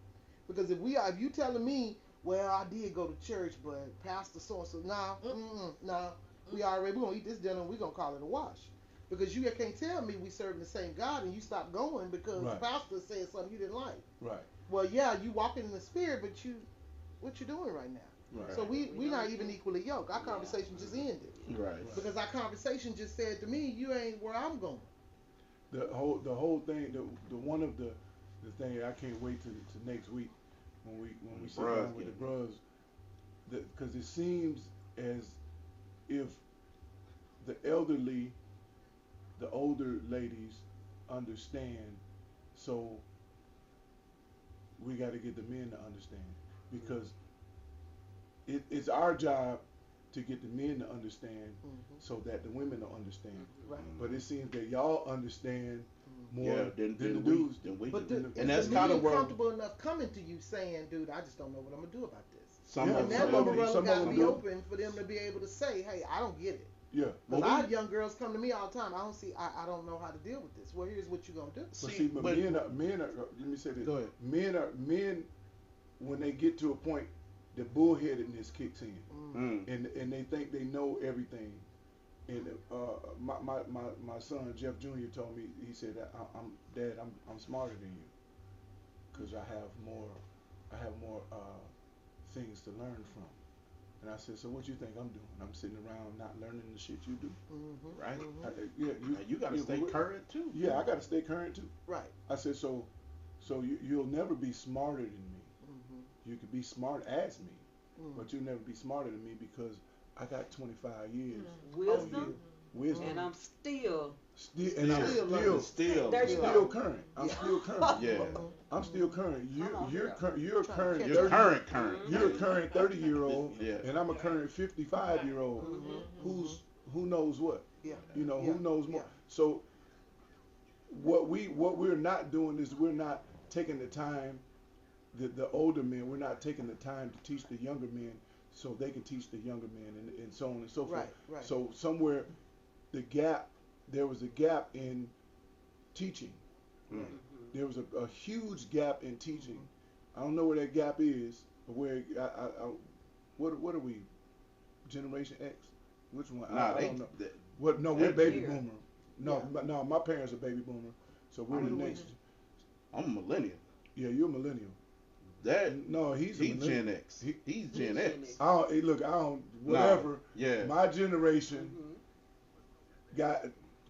Speaker 4: Because if you telling me, well, I did go to church, but Pastor so and so, nah, we're gonna eat this dinner and we're gonna call it a wash. Because you can't tell me we serving the same God and you stopped going because
Speaker 2: Right.
Speaker 4: the pastor said something you didn't like.
Speaker 2: Right.
Speaker 4: Well, yeah, you walking in the spirit, but what you doing right now?
Speaker 2: Right.
Speaker 4: So we not even equally yoked. Our conversation just ended
Speaker 3: Right.
Speaker 4: because our conversation just said to me, you ain't where I'm going.
Speaker 2: The whole thing, the one of the thing I can't wait to next week when we sit
Speaker 3: Bruhs
Speaker 2: down with
Speaker 3: get
Speaker 2: the bros, because it seems as if the elderly, the older ladies understand, so we got to get the men to understand, because it's our job to get the men to understand so that the women don't understand.
Speaker 4: Right.
Speaker 2: But it seems that y'all understand more
Speaker 3: Yeah, then
Speaker 2: than the
Speaker 3: we,
Speaker 2: dudes.
Speaker 3: then we
Speaker 4: But
Speaker 3: do.
Speaker 4: the,
Speaker 3: And
Speaker 4: is
Speaker 3: that's
Speaker 4: the
Speaker 3: kind
Speaker 4: man
Speaker 3: of where
Speaker 4: comfortable enough coming to you saying, dude, I just don't know what I'm gonna do about this.
Speaker 3: some
Speaker 2: Yeah,
Speaker 3: of
Speaker 4: And
Speaker 3: them.
Speaker 4: that
Speaker 2: some of them-
Speaker 4: umbrella
Speaker 2: some of
Speaker 4: got to
Speaker 2: them
Speaker 4: be
Speaker 2: do.
Speaker 4: open for them to be able to say, hey, I don't get it.
Speaker 2: Yeah.
Speaker 3: Well,
Speaker 4: Because I
Speaker 3: we-
Speaker 4: have young girls come to me all the time. I don't know how to deal with this. Well, here's what you're gonna do.
Speaker 2: But
Speaker 3: See,
Speaker 2: see, but
Speaker 3: but-
Speaker 2: men are, let me say this.
Speaker 3: Go ahead.
Speaker 2: Men, when they get to a point, the bullheadedness kicks in.
Speaker 3: Mm.
Speaker 2: And they think they know everything. And my son Jeff Jr. told me, he said, I'm smarter than you, because I have more things to learn from. And I said, so what you think I'm doing? I'm sitting around not learning the shit you do.
Speaker 3: Right.
Speaker 2: Yeah,
Speaker 3: Now, you got to stay current too.
Speaker 2: Yeah, I got to stay current too.
Speaker 4: Right.
Speaker 2: I said, so you'll never be smarter than me. You could be smart as me, but you'll never be smarter than me because I got 25 years
Speaker 5: Wisdom,
Speaker 2: wisdom.
Speaker 5: and I'm still.
Speaker 2: And I'm
Speaker 4: Still
Speaker 2: still
Speaker 3: Still.
Speaker 5: There you
Speaker 2: still
Speaker 5: go.
Speaker 2: current. I'm
Speaker 4: Yeah.
Speaker 2: still current.
Speaker 3: Yeah.
Speaker 2: I'm still current. You're current. You're
Speaker 4: Trying to
Speaker 2: current.
Speaker 4: catch
Speaker 3: You're
Speaker 2: 30
Speaker 3: current.
Speaker 2: You're a current 30-year-old,
Speaker 3: Yeah.
Speaker 2: and I'm a current 55-year-old. Who knows what?
Speaker 4: Yeah.
Speaker 2: You know,
Speaker 4: Yeah.
Speaker 2: who knows more.
Speaker 4: Yeah.
Speaker 2: So what we're not doing is we're not taking the time. The older men, we're not taking the time to teach the younger men so they can teach the younger men, and so on and so forth.
Speaker 4: Right. Right.
Speaker 2: So somewhere there was a gap in teaching.
Speaker 3: Mm.
Speaker 2: There was a huge gap in teaching. I don't know where that gap is, but where what are we? Generation X? Which one?
Speaker 3: Nah,
Speaker 2: I
Speaker 3: they,
Speaker 2: don't know.
Speaker 3: they-
Speaker 2: What? No, we're
Speaker 3: X
Speaker 2: baby
Speaker 5: here.
Speaker 2: boomer. No, no, my parents are baby boomer, so we're
Speaker 4: I'm
Speaker 2: the
Speaker 4: the
Speaker 2: next.
Speaker 3: I'm a millennial.
Speaker 2: Yeah, you're a millennial.
Speaker 3: That
Speaker 2: No, he's a
Speaker 3: he's
Speaker 2: millennial.
Speaker 3: Gen X.
Speaker 2: He-
Speaker 3: He's Gen X.
Speaker 2: I don't. Hey, look, I don't. Whatever.
Speaker 3: Yeah.
Speaker 2: My generation got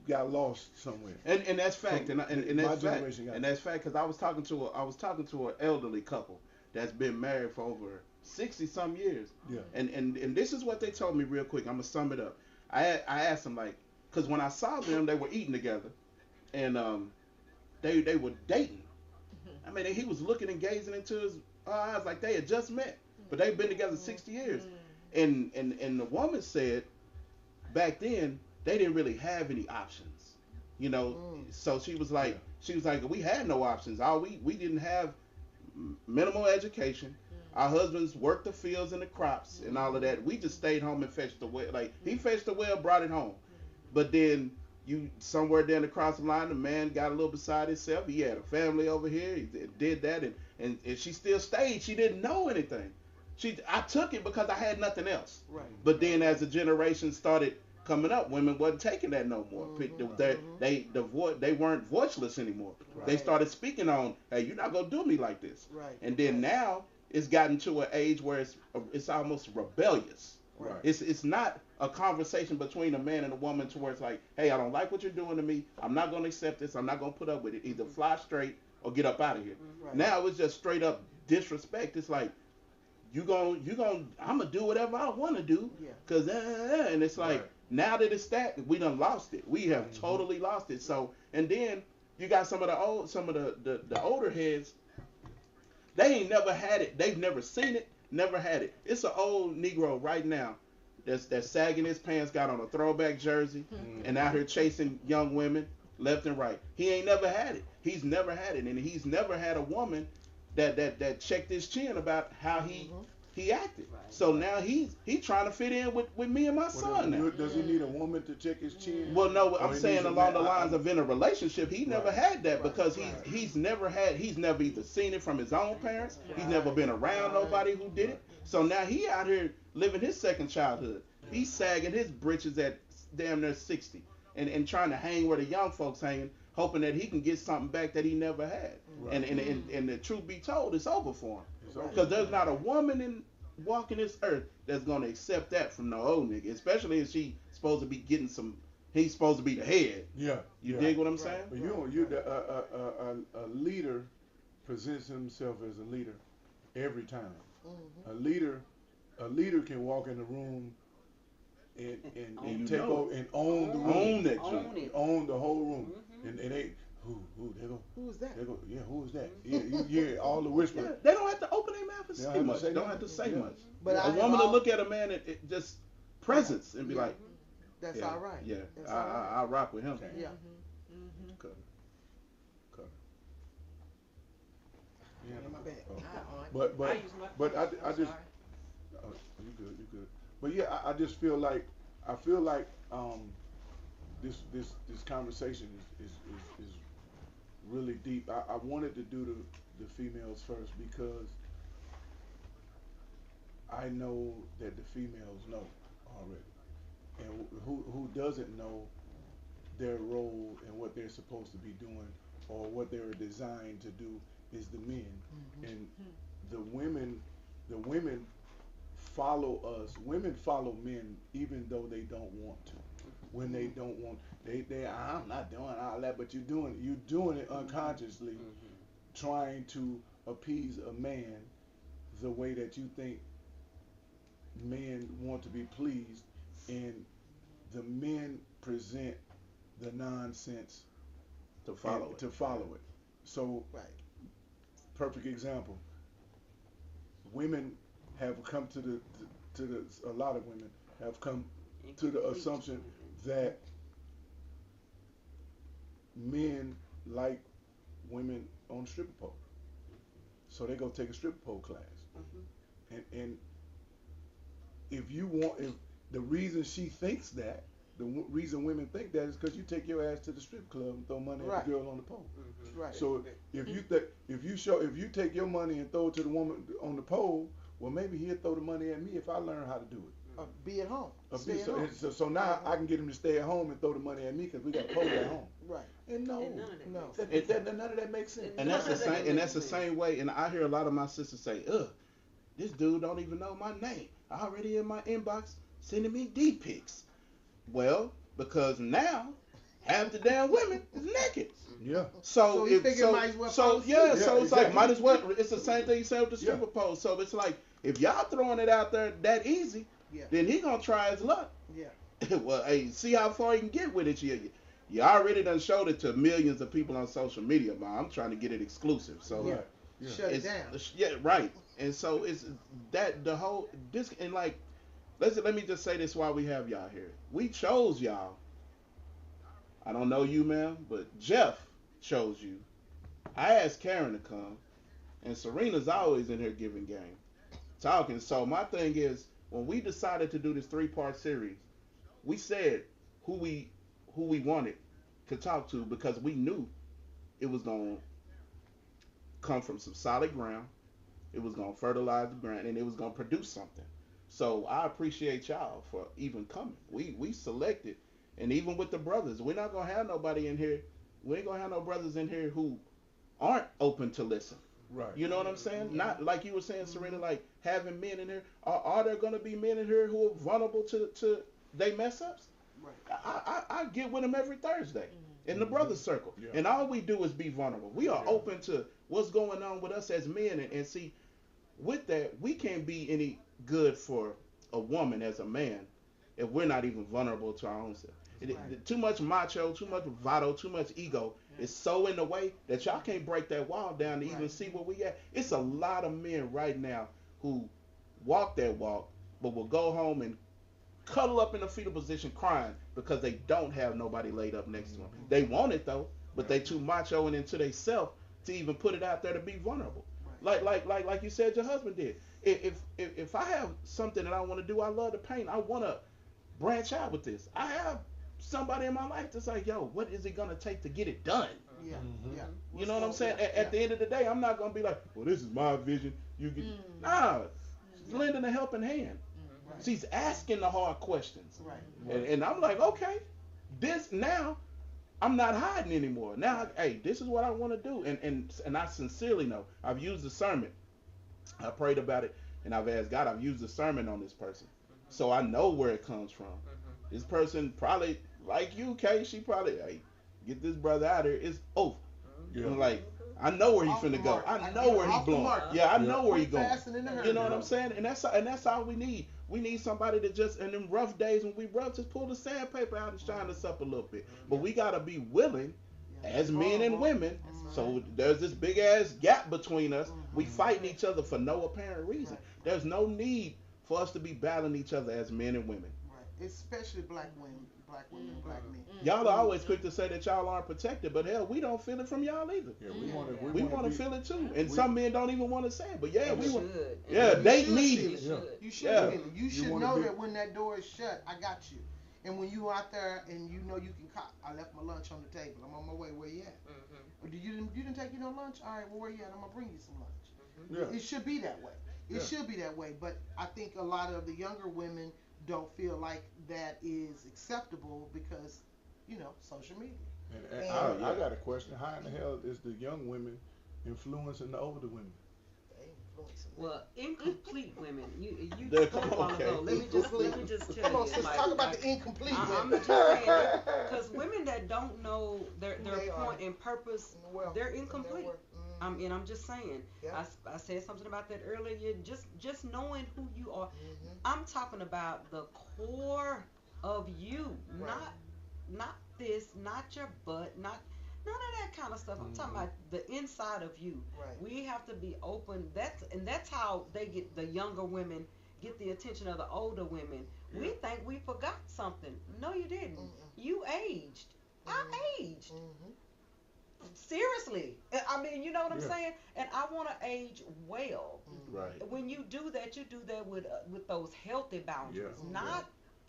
Speaker 2: got lost somewhere.
Speaker 3: And that's fact,
Speaker 2: So,
Speaker 3: and
Speaker 2: my
Speaker 3: that's fact,
Speaker 2: generation got
Speaker 3: and that's fact. Because I was talking to an elderly couple that's been married for over 60 some years,
Speaker 2: Yeah.
Speaker 3: and this is what they told me real quick. I'm gonna sum it up. I asked them like, because when I saw them, they were eating together, and they were dating. I mean, he was looking and gazing into his eyes like they had just met, but they've been together 60 years. And the woman said back then they didn't really have any options, you know. So she was like, we had no options. All we didn't have minimal education. Our husbands worked the fields and the crops and all of that. We just stayed home and fetched the well. Like he fetched the well, brought it home. But then you somewhere down across the line, the man got a little beside himself. He had a family over here. He did that, and she still stayed. She didn't know anything. I took it because I had nothing else.
Speaker 4: Right.
Speaker 3: But then as the generation started coming up, women wasn't taking that no more. They weren't voiceless anymore.
Speaker 4: Right.
Speaker 3: They started speaking on, hey, you're not gonna do me like this.
Speaker 4: Right.
Speaker 3: And then now it's gotten to an age where it's almost rebellious.
Speaker 2: Right.
Speaker 3: It's not a conversation between a man and a woman to where it's like, hey, I don't like what you're doing to me. I'm not gonna accept this. I'm not gonna put up with it. Either fly straight or get up out of here.
Speaker 4: Right.
Speaker 3: Now it's just straight up disrespect. It's like I'm gonna do whatever I want to do,
Speaker 4: Yeah.
Speaker 3: cause and it's like
Speaker 2: Right.
Speaker 3: now that it's that we done lost it. We have totally lost it. So and then you got some of the older heads. They ain't never had it. They've never seen it. Never had it. It's an old Negro right now that's sagging his pants, got on a throwback jersey, and out here chasing young women left and right. He ain't never had it. He's never had it, and he's never had a woman that checked his chin about how he acted.
Speaker 5: Right.
Speaker 3: So now he's trying to fit in with me and my son now.
Speaker 2: Does he need a woman to check his chin?
Speaker 3: Well, no,
Speaker 2: Or
Speaker 3: I'm
Speaker 2: he
Speaker 3: saying
Speaker 2: needs a
Speaker 3: along
Speaker 2: man?
Speaker 3: the lines of in a relationship, he never had that because
Speaker 4: Right.
Speaker 3: he's never either seen it from his own parents, he's never been around nobody who did it. So now he out here living his second childhood. He's sagging his britches at damn near 60 and trying to hang where the young folks hanging, hoping that he can get something back that he never had.
Speaker 2: Right.
Speaker 3: And the truth be told, it's over for him.
Speaker 2: It's over.
Speaker 3: Because there's not a woman walking this earth that's gonna accept that from no old nigga, especially if he's supposed to be the head.
Speaker 2: Yeah.
Speaker 3: You
Speaker 2: yeah.
Speaker 3: dig what I'm saying?
Speaker 2: But a leader presents himself as a leader every time. A leader can walk in the room and
Speaker 3: you
Speaker 2: take
Speaker 3: know
Speaker 2: over and own the room.
Speaker 3: Own that
Speaker 5: Own
Speaker 3: joint.
Speaker 5: it.
Speaker 2: Own the whole room. And they who they go.
Speaker 4: Who's that?
Speaker 2: They go, yeah, who is that? Yeah, you hear all the whispering.
Speaker 3: Yeah, they don't have to open their mouth and
Speaker 2: They
Speaker 3: say
Speaker 2: don't have to
Speaker 3: much.
Speaker 2: say
Speaker 3: They don't
Speaker 2: nothing.
Speaker 3: have to say
Speaker 2: Yeah.
Speaker 3: much.
Speaker 4: But
Speaker 3: A
Speaker 4: I
Speaker 3: woman
Speaker 4: have
Speaker 3: to look at a man and just presence and be like,
Speaker 4: That's
Speaker 3: yeah,
Speaker 4: all right.
Speaker 3: yeah,
Speaker 4: That's all right.
Speaker 3: I rock with him.
Speaker 2: Okay.
Speaker 4: Yeah.
Speaker 3: Okay. Okay.
Speaker 2: Yeah.
Speaker 4: In my bag.
Speaker 2: Oh. But I just you good. But yeah, I just feel like this conversation is really deep. I wanted to do the females first because I know that the females know already, and who doesn't know their role and what they're supposed to be doing or what they're designed to do is the men, and the women follow us. Women follow men even though they don't want to. When they don't want, I'm not doing all that, but you're doing it unconsciously, trying to appease a man the way that you think men want to be pleased, and the men present the nonsense
Speaker 3: To follow it.
Speaker 2: to follow it. So,
Speaker 4: Right.
Speaker 2: perfect example. Women have come to a lot of women have come to the assumption that men like women on stripper pole. So they go take a stripper pole class. And if the reason she thinks that, reason women think that is because you take your ass to the strip club and throw money at
Speaker 4: Right.
Speaker 2: the girl on the pole.
Speaker 4: Right.
Speaker 2: So if you take your money and throw it to the woman on the pole, well maybe he'll throw the money at me if I learn how to do it.
Speaker 4: Be at home. Stay at home.
Speaker 2: So now I can get him to stay at home and throw the money at me because we got a pole at home.
Speaker 4: Right.
Speaker 2: And no,
Speaker 5: And none of that
Speaker 4: No.
Speaker 5: makes sense.
Speaker 2: none of that makes sense.
Speaker 3: And that's the same. And that's the same way. And I hear a lot of my sisters say, "Ugh, this dude don't even know my name. Already in my inbox sending me D pics." Well, because now half the damn women is naked.
Speaker 2: Yeah.
Speaker 4: So he figured might as well post it.
Speaker 3: yeah, so
Speaker 2: Yeah,
Speaker 3: it's like
Speaker 2: exactly.
Speaker 3: might as well. It's the same thing you say with the stripper
Speaker 2: Yeah.
Speaker 3: pole. So it's like if y'all throwing it out there that easy,
Speaker 4: Yeah.
Speaker 3: then he gonna try his luck.
Speaker 4: Yeah.
Speaker 3: Well, hey, see how far you can get with it. You already done showed it to millions of people on social media, man. I'm trying to get it exclusive. So
Speaker 4: Yeah.
Speaker 2: Yeah.
Speaker 4: Shut it down.
Speaker 3: yeah, right. And so it's that the whole this and like let me just say this while we have y'all here. We chose y'all. I don't know you, ma'am, but Jeff chose you. I asked Karen to come, and Serena's always in here giving game, talking. So my thing is, when we decided to do this 3-part series, we said who we wanted to talk to because we knew it was gonna come from some solid ground. It was gonna fertilize the ground, and it was gonna produce something. So I appreciate y'all for even coming. We selected, and even with the brothers, we're not gonna have nobody in here. We ain't gonna have no brothers in here who aren't open to listen.
Speaker 2: Right.
Speaker 3: You know what I'm saying?
Speaker 4: Yeah.
Speaker 3: Not like you were saying, Serena, like having men in here. Are there gonna be men in here who are vulnerable to they mess ups?
Speaker 4: Right.
Speaker 3: I get with them every Thursday in the brothers circle,
Speaker 2: Yeah.
Speaker 3: and all we do is be vulnerable. We are
Speaker 2: Yeah.
Speaker 3: open to what's going on with us as men, and see, with that, we can't be any good for a woman as a man if we're not even vulnerable to our own self.
Speaker 4: Right.
Speaker 3: Too much macho, too much bravado, too much ego is so in the way that y'all can't break that wall down to even
Speaker 4: Right.
Speaker 3: see where we at. It's a lot of men right now who walk that walk, but will go home and cuddle up in a fetal position crying because they don't have nobody laid up next to them. They want it though, but they too macho and into themselves to even put it out there to be vulnerable.
Speaker 4: Right.
Speaker 3: Like you said your husband did. If I have something that I want to do, I love to paint. I want to branch out with this. I have somebody in my life that's like, yo, what is it gonna take to get it done?
Speaker 4: Yeah.
Speaker 2: Mhm.
Speaker 4: Yeah.
Speaker 3: You know what I'm saying?
Speaker 4: Yeah.
Speaker 3: At the end of the day, I'm not gonna be like, well, this is my vision. You get nah. She's lending a helping hand.
Speaker 4: Right.
Speaker 3: She's asking the hard questions,
Speaker 4: Right.
Speaker 3: and I'm like, okay, this now. I'm not hiding anymore. Now, hey, this is what I want to do, and I sincerely know. I've used the sermon. I prayed about it, and I've asked God. I've used the sermon on this person, so I know where it comes from. This person probably like you, Kay. She probably, hey, get this brother out of here. It's over.
Speaker 2: Yeah.
Speaker 3: I'm like, I know where he's
Speaker 4: Off the
Speaker 3: finna go.
Speaker 4: mark.
Speaker 3: I know where he's
Speaker 4: Off the
Speaker 3: blowing.
Speaker 4: mark.
Speaker 3: Yeah, I
Speaker 2: Yeah.
Speaker 3: know where he's going.
Speaker 4: Fast and in a hurry.
Speaker 3: You know what I'm saying? And that's all we need. We need somebody to just in them rough days when we rough, just pull the sandpaper out and shine us up a little bit. But we gotta be willing,
Speaker 4: Yeah.
Speaker 3: as men and women.
Speaker 4: That's
Speaker 3: So
Speaker 4: right.
Speaker 3: there's this big ass gap between us. We fighting each other for no apparent reason.
Speaker 4: Right.
Speaker 3: There's no need for us to be battling each other as men and women.
Speaker 4: Right. Especially black women, black men.
Speaker 3: Y'all are always quick to say that y'all aren't protected, but hell, we don't feel it from y'all either.
Speaker 2: Yeah, we want to.
Speaker 3: We want to feel it too, and
Speaker 2: we-
Speaker 3: some men don't even want to say it. But yeah,
Speaker 5: And
Speaker 3: we
Speaker 5: you
Speaker 3: want.
Speaker 5: should.
Speaker 3: Yeah,
Speaker 5: And
Speaker 3: they
Speaker 5: you should
Speaker 3: need
Speaker 5: feel
Speaker 3: it.
Speaker 5: it.
Speaker 2: Yeah.
Speaker 4: You should
Speaker 3: Yeah.
Speaker 4: feel it. You should
Speaker 2: wanna
Speaker 4: know
Speaker 2: be-
Speaker 4: that when that door is shut, I got you. And when you out there and you know you can cop, I left my lunch on the table. I'm on my way. Where you at? Or you didn't take you no lunch? All right. Well, where you at? I'm gonna bring you some lunch.
Speaker 2: Yeah.
Speaker 4: It should be that way. It
Speaker 2: Yeah.
Speaker 4: should be that way. But I think a lot of the younger women don't feel like that is acceptable because, social media.
Speaker 2: And I got a question. How in the hell is the young women influencing the older women?
Speaker 4: They influence them.
Speaker 5: Well, incomplete women. You
Speaker 3: They're
Speaker 5: spoke a while
Speaker 3: okay.
Speaker 5: ago. Let me just tell
Speaker 4: Come on,
Speaker 5: you.
Speaker 4: sis,
Speaker 5: like-
Speaker 4: talk about
Speaker 5: like,
Speaker 4: the incomplete
Speaker 5: I'm
Speaker 4: women.
Speaker 5: just saying, because women that don't know their
Speaker 4: They are.
Speaker 5: point and purpose,
Speaker 4: Well,
Speaker 5: they're
Speaker 4: in their
Speaker 5: incomplete.
Speaker 4: work.
Speaker 5: And I'm just saying.
Speaker 4: Yeah.
Speaker 5: I said something about that earlier. Just knowing who you are.
Speaker 4: Mhm.
Speaker 5: I'm talking about the core of you,
Speaker 4: Right.
Speaker 5: not this, not your butt, not none of that kind of stuff. I'm talking about the inside of you.
Speaker 4: Right.
Speaker 5: We have to be open. That's how they get the younger women get the attention of the older women. We think we forgot something. No, you didn't. You aged. I aged.
Speaker 4: Mhm.
Speaker 5: Seriously. I mean, you know what I'm
Speaker 2: Yeah.
Speaker 5: saying? And I want to age well.
Speaker 3: Right.
Speaker 5: When you do that with those healthy boundaries,
Speaker 2: Yeah.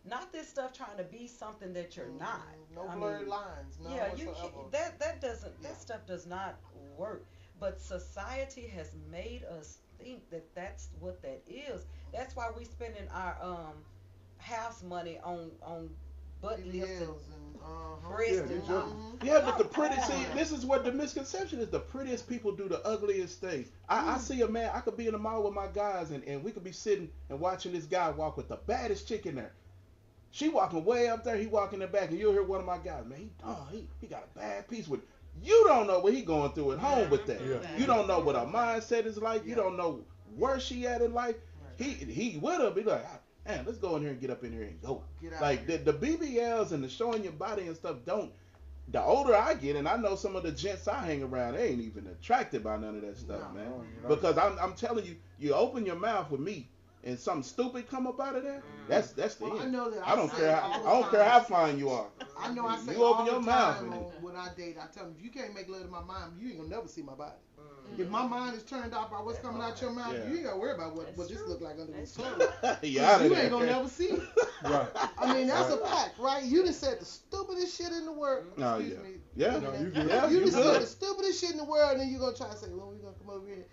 Speaker 5: not this stuff trying to be something that you're not.
Speaker 4: No
Speaker 5: I
Speaker 4: blurred
Speaker 5: mean,
Speaker 4: lines. No
Speaker 5: yeah, you
Speaker 4: whatsoever.
Speaker 5: can't, that doesn't
Speaker 4: Yeah.
Speaker 5: that stuff does not work. But society has made us think that that's what that is. That's why we spending our house money on butt lifts and
Speaker 4: BBLs and
Speaker 5: breasts
Speaker 2: Yeah,
Speaker 5: and
Speaker 2: they just-
Speaker 3: Yeah, but the
Speaker 5: Come
Speaker 3: pretty
Speaker 5: on.
Speaker 3: see, this is what the misconception is. The prettiest people do the ugliest things. I see a man. I could be in the mall with my guys, and we could be sitting and watching this guy walk with the baddest chick in there. She walking way up there, he walking in the back, and you'll hear one of my guys, man, he got a bad piece with it. You don't know what he going through at home with that.
Speaker 2: Yeah.
Speaker 3: You don't know what her mindset is like. You
Speaker 4: Yeah.
Speaker 3: don't know where she at in life.
Speaker 4: Right.
Speaker 3: He with her, be like, man, let's go in here and get up in here and go.
Speaker 4: Get out
Speaker 3: Like
Speaker 4: here.
Speaker 3: the BBLs and the showing your body and stuff don't. The older I get, and I know some of the gents I hang around, they ain't even attracted by none of that stuff,
Speaker 4: No.
Speaker 3: man.
Speaker 2: You know?
Speaker 3: Because I'm telling you, you open your mouth with me, and something stupid come up out of there. That's the
Speaker 4: Well, I
Speaker 3: end.
Speaker 4: know that
Speaker 3: I don't
Speaker 4: say
Speaker 3: care.
Speaker 4: all the
Speaker 3: I don't care how
Speaker 4: time.
Speaker 3: fine you are.
Speaker 4: I know I say
Speaker 3: You open
Speaker 4: all
Speaker 3: your
Speaker 4: the
Speaker 3: mouth
Speaker 4: time
Speaker 3: and-
Speaker 4: when I date, I tell them, if you can't make love to my mind, you ain't gonna never see my body.
Speaker 5: Mm.
Speaker 4: If my mind is turned off by what's coming out your mouth,
Speaker 3: Yeah.
Speaker 4: you ain't gotta worry about what
Speaker 5: That's
Speaker 4: this
Speaker 5: true.
Speaker 4: look like under this
Speaker 5: That's
Speaker 4: clothes.
Speaker 3: you
Speaker 4: 'Cause
Speaker 3: out of
Speaker 4: you
Speaker 3: there.
Speaker 4: ain't gonna never see it.
Speaker 2: Right.
Speaker 4: I mean, that's a fact, right? You done said the stupidest shit in the world.
Speaker 3: Oh,
Speaker 4: Excuse
Speaker 3: yeah.
Speaker 4: me.
Speaker 3: Yeah.
Speaker 2: No,
Speaker 4: You
Speaker 2: you good.
Speaker 3: Yeah,
Speaker 4: you
Speaker 3: you
Speaker 4: done said the
Speaker 3: good.
Speaker 4: stupidest shit in the world, and then you gonna try to say, well, we gonna come over here.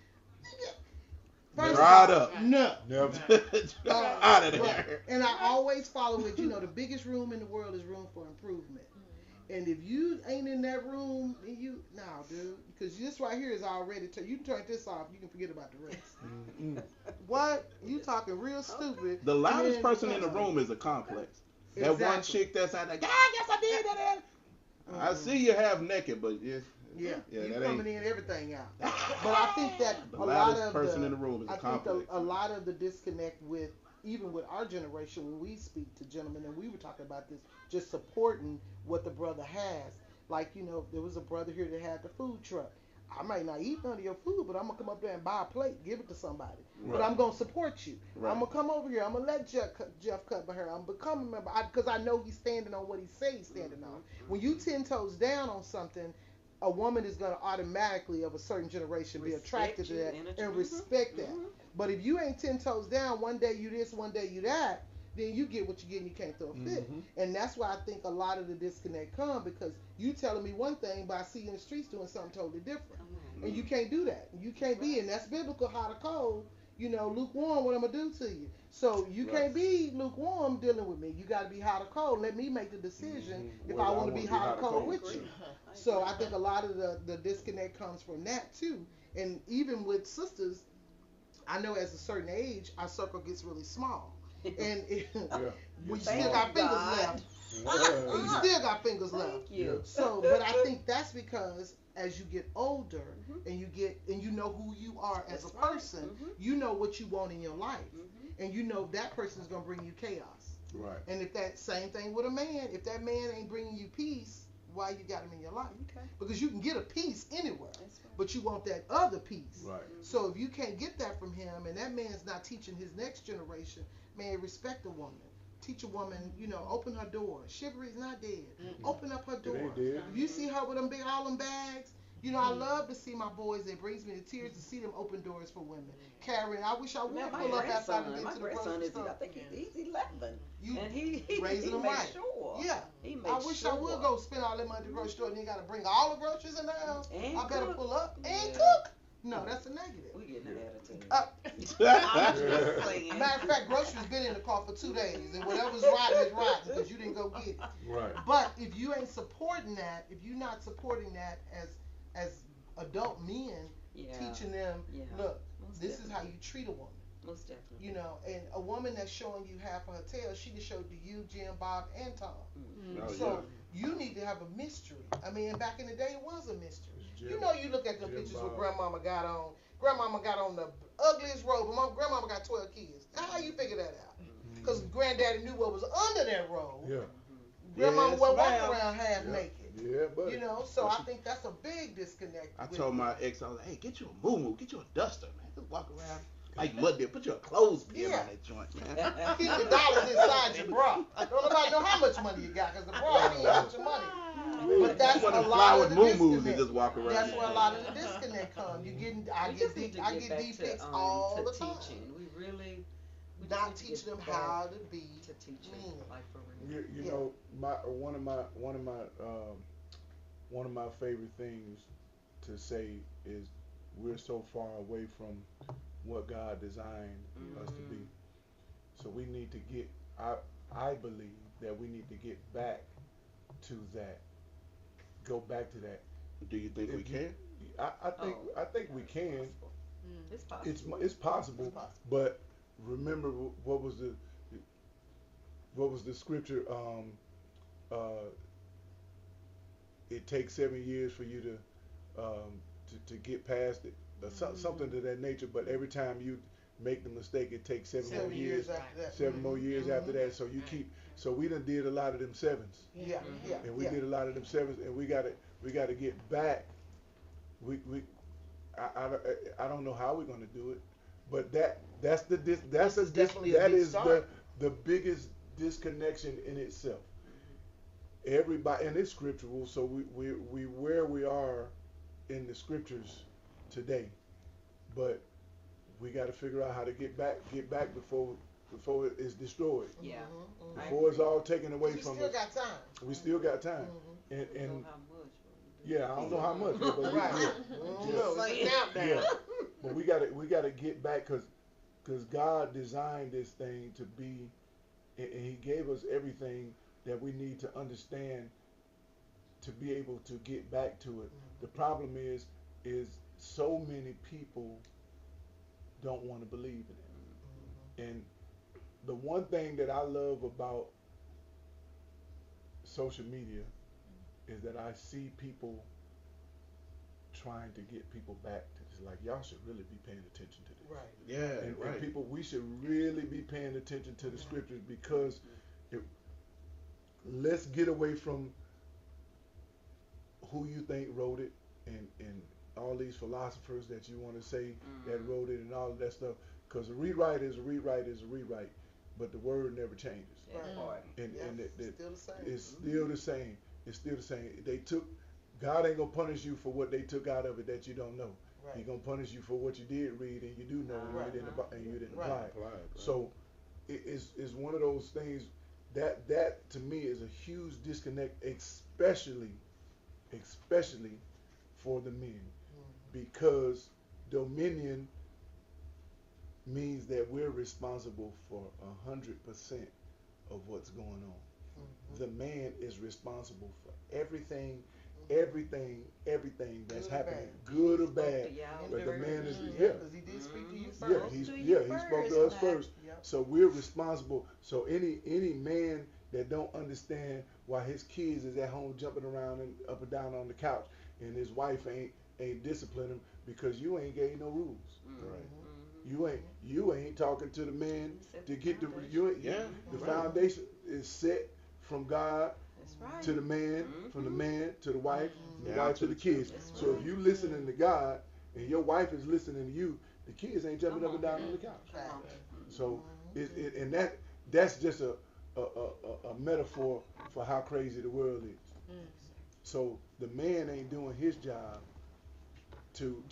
Speaker 4: First
Speaker 3: Dried
Speaker 4: of all,
Speaker 3: up.
Speaker 4: No.
Speaker 2: Never.
Speaker 3: out of
Speaker 4: Right.
Speaker 3: there.
Speaker 4: And I always follow it. You know, the biggest room in the world is room for improvement. And if you ain't in that room, then dude, because this right here is already. You can turn this off. You can forget about the rest.
Speaker 2: Mm-mm.
Speaker 4: What? You talking real stupid?
Speaker 3: The loudest
Speaker 4: And
Speaker 3: person
Speaker 4: then-
Speaker 3: in the room is a complex. That one
Speaker 4: Exactly.
Speaker 3: chick that's out there, yes, I did that. I see you half naked, but
Speaker 4: Yeah,
Speaker 3: Yeah,
Speaker 4: you
Speaker 3: that
Speaker 4: coming
Speaker 3: ain't-
Speaker 4: in everything out. But I think that
Speaker 3: the
Speaker 4: a lot
Speaker 3: loudest
Speaker 4: of
Speaker 3: person in the room is a
Speaker 4: I think
Speaker 3: complex.
Speaker 4: a lot of the disconnect with even with our generation when we speak to gentlemen, and we were talking about this, just supporting what the brother has. Like, there was a brother here that had the food truck. I might not eat none of your food, but I'm gonna come up there and buy a plate, give it to somebody. But
Speaker 3: Right.
Speaker 4: I'm gonna support you.
Speaker 3: Right.
Speaker 4: I'm gonna come over here. I'm gonna let Jeff cut my hair. I'm becoming a member because I know he's standing on what he say he's standing on. When you 10 toes down on something, a woman is gonna automatically of a certain generation be
Speaker 5: Respect
Speaker 4: attracted to
Speaker 5: you,
Speaker 4: that
Speaker 5: and
Speaker 4: and respect that. But if you ain't 10 toes down, one day you this, one day you that, then you get what you get and you can't throw a fit.
Speaker 2: Mhm.
Speaker 4: And that's why I think a lot of the disconnect come because you telling me one thing, but I see you in the streets doing something totally different. And you can't do that. You can't be, and that's biblical, hot or cold. Lukewarm, what I'm going to do to you. So you
Speaker 3: Right.
Speaker 4: can't be lukewarm dealing with me. You got to be hot or cold. Let me make the decision if
Speaker 2: Whether
Speaker 4: I
Speaker 2: I
Speaker 4: want to be
Speaker 2: wanna
Speaker 4: hot or cold with
Speaker 5: Agree.
Speaker 4: you. So I think a lot of the disconnect comes from that too. And even with sisters, I know at a certain age, our circle gets really small. And
Speaker 2: Yeah.
Speaker 4: we
Speaker 2: Get
Speaker 4: still
Speaker 5: Thank
Speaker 4: got
Speaker 5: you,
Speaker 4: fingers
Speaker 5: God.
Speaker 4: left.
Speaker 2: Yeah.
Speaker 4: You still got fingers left.
Speaker 5: Thank you.
Speaker 4: So, but I think that's because as you get older and you know who you are as
Speaker 5: That's
Speaker 4: a
Speaker 5: right.
Speaker 4: person,
Speaker 5: Mhm.
Speaker 4: you know what you want in your life,
Speaker 5: Mhm.
Speaker 4: and you know that person is gonna bring you chaos.
Speaker 2: Right.
Speaker 4: And if that same thing with a man, if that man ain't bringing you peace, why you got him in your life?
Speaker 5: Okay.
Speaker 4: Because you can get a peace anywhere,
Speaker 5: That's right.
Speaker 4: but you want that other piece.
Speaker 2: Right.
Speaker 4: So if you can't get that from him, and that man's not teaching his next generation, man, respect a woman. Teach a woman, open her door. Chivalry's not dead. Open up her door.
Speaker 2: ain't dead.
Speaker 4: If you see her with all them bags, I love to see my boys. It brings me to tears to see them open doors for women. Carrying, I wish I would
Speaker 5: Man, my
Speaker 4: pull up after I've
Speaker 5: grandson,
Speaker 4: been
Speaker 5: my
Speaker 4: to the
Speaker 5: grandson
Speaker 4: grocery
Speaker 5: is,
Speaker 4: store.
Speaker 5: I think he's 11.
Speaker 4: You
Speaker 5: And he
Speaker 4: raising
Speaker 5: he
Speaker 4: them
Speaker 5: makes
Speaker 4: right.
Speaker 5: sure.
Speaker 4: Yeah.
Speaker 5: He
Speaker 4: I
Speaker 5: makes
Speaker 4: wish
Speaker 5: sure.
Speaker 4: I would go spend all that money at the grocery store and then got to bring all the groceries in the house.
Speaker 5: And
Speaker 4: I better
Speaker 5: cook.
Speaker 4: pull up and
Speaker 5: Yeah.
Speaker 4: cook. No, that's a negative.
Speaker 5: We getting an attitude.
Speaker 3: Yeah.
Speaker 5: I'm just saying.
Speaker 4: Matter of fact, groceries been in the car for 2 days, and whatever's rotten is rotten because you didn't go get it.
Speaker 2: Right.
Speaker 4: But if you ain't supporting that, if you're not supporting that as adult men,
Speaker 5: Yeah.
Speaker 4: teaching them,
Speaker 5: Yeah.
Speaker 4: look,
Speaker 5: Most
Speaker 4: this is how
Speaker 5: definitely.
Speaker 4: you treat a woman.
Speaker 5: Most definitely.
Speaker 4: And a woman that's showing you half of her tail, she can show to you, Jim, Bob, and Tom.
Speaker 3: Oh,
Speaker 4: So you need to have a mystery. I mean, back in the day, it was a mystery.
Speaker 2: Jim-
Speaker 4: You look at the
Speaker 2: Jim
Speaker 4: pictures
Speaker 2: Bob.
Speaker 4: what Grandmama got on. Grandmama got on the ugliest robe, but Grandmama got 12 kids. How you figure that out? Because Granddaddy knew what was under that robe.
Speaker 2: Yeah.
Speaker 4: Grandmama
Speaker 3: Yes,
Speaker 4: wasn't walking
Speaker 3: ma'am.
Speaker 4: around half
Speaker 2: Yeah.
Speaker 4: naked.
Speaker 2: Yeah, buddy.
Speaker 4: So I think that's a big disconnect.
Speaker 3: I
Speaker 4: with
Speaker 3: told
Speaker 4: it.
Speaker 3: my ex, I was like, hey, get you a moo get you a duster, man. Just walk around like mud there. Put your clothespin
Speaker 4: Yeah.
Speaker 3: on that joint, man.
Speaker 4: Keep your dollars inside your bra. Don't nobody know how much money you got because the bra ain't got your money. But that's
Speaker 3: You
Speaker 4: a
Speaker 3: want to
Speaker 4: lot
Speaker 3: fly
Speaker 4: of
Speaker 3: with
Speaker 4: the
Speaker 3: moo and
Speaker 4: disconnect.
Speaker 3: just walk around.
Speaker 4: That's where a lot of the disconnect comes. I
Speaker 5: We
Speaker 4: get
Speaker 5: just need to
Speaker 4: I
Speaker 5: get
Speaker 4: get
Speaker 5: back
Speaker 4: deep pics
Speaker 5: to,
Speaker 4: all
Speaker 5: to
Speaker 4: the time.
Speaker 5: teaching. We really we just
Speaker 4: Not
Speaker 5: need to
Speaker 4: teaching
Speaker 5: get
Speaker 4: them
Speaker 5: back
Speaker 4: how to be
Speaker 5: to teaching,
Speaker 4: men.
Speaker 5: like for real.
Speaker 2: You
Speaker 4: Yeah.
Speaker 2: know, one of my favorite things to say is we're so far away from what God designed us to be. So we need to get. I believe that we need to get back to that. Go back to that.
Speaker 3: Do you think we
Speaker 2: If you-
Speaker 3: can?
Speaker 2: I think we can.
Speaker 5: It's possible.
Speaker 2: It's possible.
Speaker 4: It's possible.
Speaker 2: But remember what was what was the scripture? Uh, it takes 7 years for you to get past it, something to that nature. But every time you make the mistake, it takes seven more
Speaker 4: 7 years
Speaker 2: years,
Speaker 4: after that.
Speaker 2: seven more years after that. So you keep. So we done did a lot of them sevens,
Speaker 4: Yeah, yeah,
Speaker 2: and we
Speaker 4: yeah.
Speaker 2: did a lot of them sevens, and we gotta get back. We I don't know how we're gonna do it, but that's the
Speaker 4: This is definitely a
Speaker 2: that
Speaker 4: big
Speaker 2: is
Speaker 4: start.
Speaker 2: the biggest disconnection in itself. Everybody, and it's scriptural, so we where we are in the scriptures today, but we got to figure out how to get back before it is destroyed,
Speaker 5: Yeah.
Speaker 4: Mhm, mhm.
Speaker 5: I
Speaker 2: before it's
Speaker 5: agree.
Speaker 2: all taken away
Speaker 4: We
Speaker 2: from
Speaker 4: still
Speaker 2: us.
Speaker 4: got time.
Speaker 2: We still got time,
Speaker 4: Mhm.
Speaker 2: and
Speaker 5: I don't know
Speaker 2: and
Speaker 5: how much.
Speaker 2: yeah, I don't know how much, but
Speaker 4: Right.
Speaker 2: yeah,
Speaker 4: No, it's a countdown.
Speaker 2: yeah. But we gotta get back because God designed this thing to be, and He gave us everything that we need to understand to be able to get back to it. The problem is so many people don't want to believe in it. And the one thing that I love about social media is that I see people trying to get people back to this. Like, y'all should really be paying attention to this.
Speaker 4: Right.
Speaker 3: Yeah,
Speaker 2: And
Speaker 3: right.
Speaker 2: people, we should really be paying attention to the scriptures because it, let's get away from who you think wrote it and all these philosophers that you want to say that wrote it and all of that stuff. Because a rewrite is a rewrite is a rewrite, but the word never changes.
Speaker 5: That part.
Speaker 2: And
Speaker 4: Yeah,
Speaker 2: and
Speaker 4: still the same.
Speaker 2: it's still the same. It's still the same. They took God ain't gonna punish you for what they took out of it that you don't know.
Speaker 4: Right.
Speaker 2: He gonna punish you for what you did read and you do know and
Speaker 4: Right.
Speaker 2: you didn't and you didn't
Speaker 4: Right.
Speaker 2: apply it.
Speaker 3: Applied, right.
Speaker 2: So it's one of those things that to me is a huge disconnect, especially for the men, because dominion means that we're responsible for 100% of what's going on. The man is responsible for everything that's
Speaker 4: Good or
Speaker 2: happening,
Speaker 4: bad.
Speaker 2: good or
Speaker 5: Spoke
Speaker 2: bad.
Speaker 5: to y'all
Speaker 2: But the
Speaker 5: first.
Speaker 2: man is
Speaker 4: Mhm.
Speaker 2: yeah.
Speaker 4: Because he did speak to you
Speaker 5: Mhm.
Speaker 2: Yeah,
Speaker 4: first.
Speaker 2: he spoke to us first.
Speaker 4: Yep.
Speaker 2: So we're responsible. So any man that don't understand why his kids is at home jumping around and up and down on the couch and his wife ain't disciplining him because you ain't gave no rules.
Speaker 3: Right.
Speaker 2: You ain't talking to the man
Speaker 5: Set
Speaker 2: to
Speaker 5: the
Speaker 2: get the
Speaker 5: foundation.
Speaker 3: Yeah.
Speaker 2: the
Speaker 3: Right.
Speaker 2: foundation is set from God
Speaker 5: That's right.
Speaker 2: to the man, from the man to the wife, from the
Speaker 3: Down
Speaker 2: wife
Speaker 3: to
Speaker 2: to the
Speaker 3: the
Speaker 2: kids.
Speaker 5: children.
Speaker 2: So if you listening to God and your wife is listening to you, the kids ain't jumping up and down on the couch.
Speaker 5: Come on.
Speaker 2: So and that's just a metaphor for how crazy the world is. So the man ain't doing his job to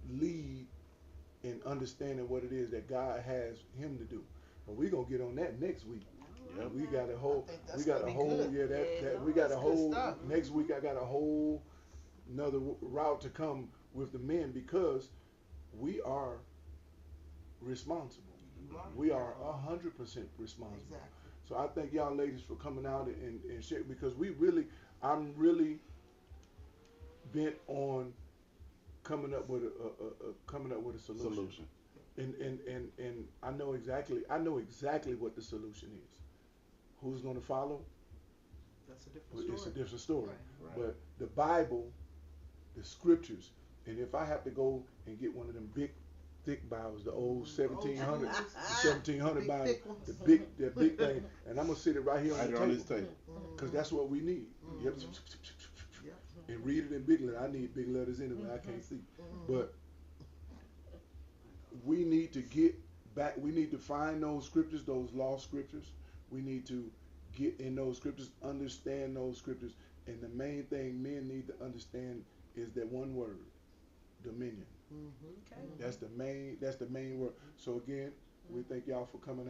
Speaker 2: lead in understanding what it is that God has him to do. But we gonna get on that next week.
Speaker 3: Yep.
Speaker 2: We got a whole
Speaker 4: I think that's
Speaker 2: we got
Speaker 4: gonna
Speaker 2: a
Speaker 4: be
Speaker 2: whole
Speaker 4: good.
Speaker 2: yeah that,
Speaker 5: Yeah,
Speaker 2: that we got a
Speaker 4: that's good
Speaker 2: whole
Speaker 4: stuff.
Speaker 2: next week I got a whole another route to come with the men because we are responsible.
Speaker 4: You are.
Speaker 2: We are 100% responsible.
Speaker 4: Exactly.
Speaker 2: So I thank y'all ladies for coming out and share because I'm really bent on coming up with a solution. And I know exactly what the solution is. Who's going to follow?
Speaker 4: That's a different
Speaker 2: It's a
Speaker 4: story.
Speaker 2: different story.
Speaker 3: Right.
Speaker 2: But the Bible, the scriptures, and if I have to go and get one of them big thick Bibles, the old 1700
Speaker 4: Big
Speaker 2: Bible,
Speaker 4: thick ones.
Speaker 2: the big thing, and I'm gonna sit it right here
Speaker 3: Right
Speaker 2: on
Speaker 3: on
Speaker 2: the
Speaker 3: this
Speaker 2: table
Speaker 3: table.
Speaker 2: because that's what we need. Yep.
Speaker 4: Yep.
Speaker 2: And read it in big letters. I need big letters anyway. I can't see, but we need to get back. We need to find those scriptures, those lost scriptures. We need to get in those scriptures, understand those scriptures, and the main thing men need to understand is that one word: dominion.
Speaker 5: Okay.
Speaker 2: That's the main word. So again, we thank y'all for coming out.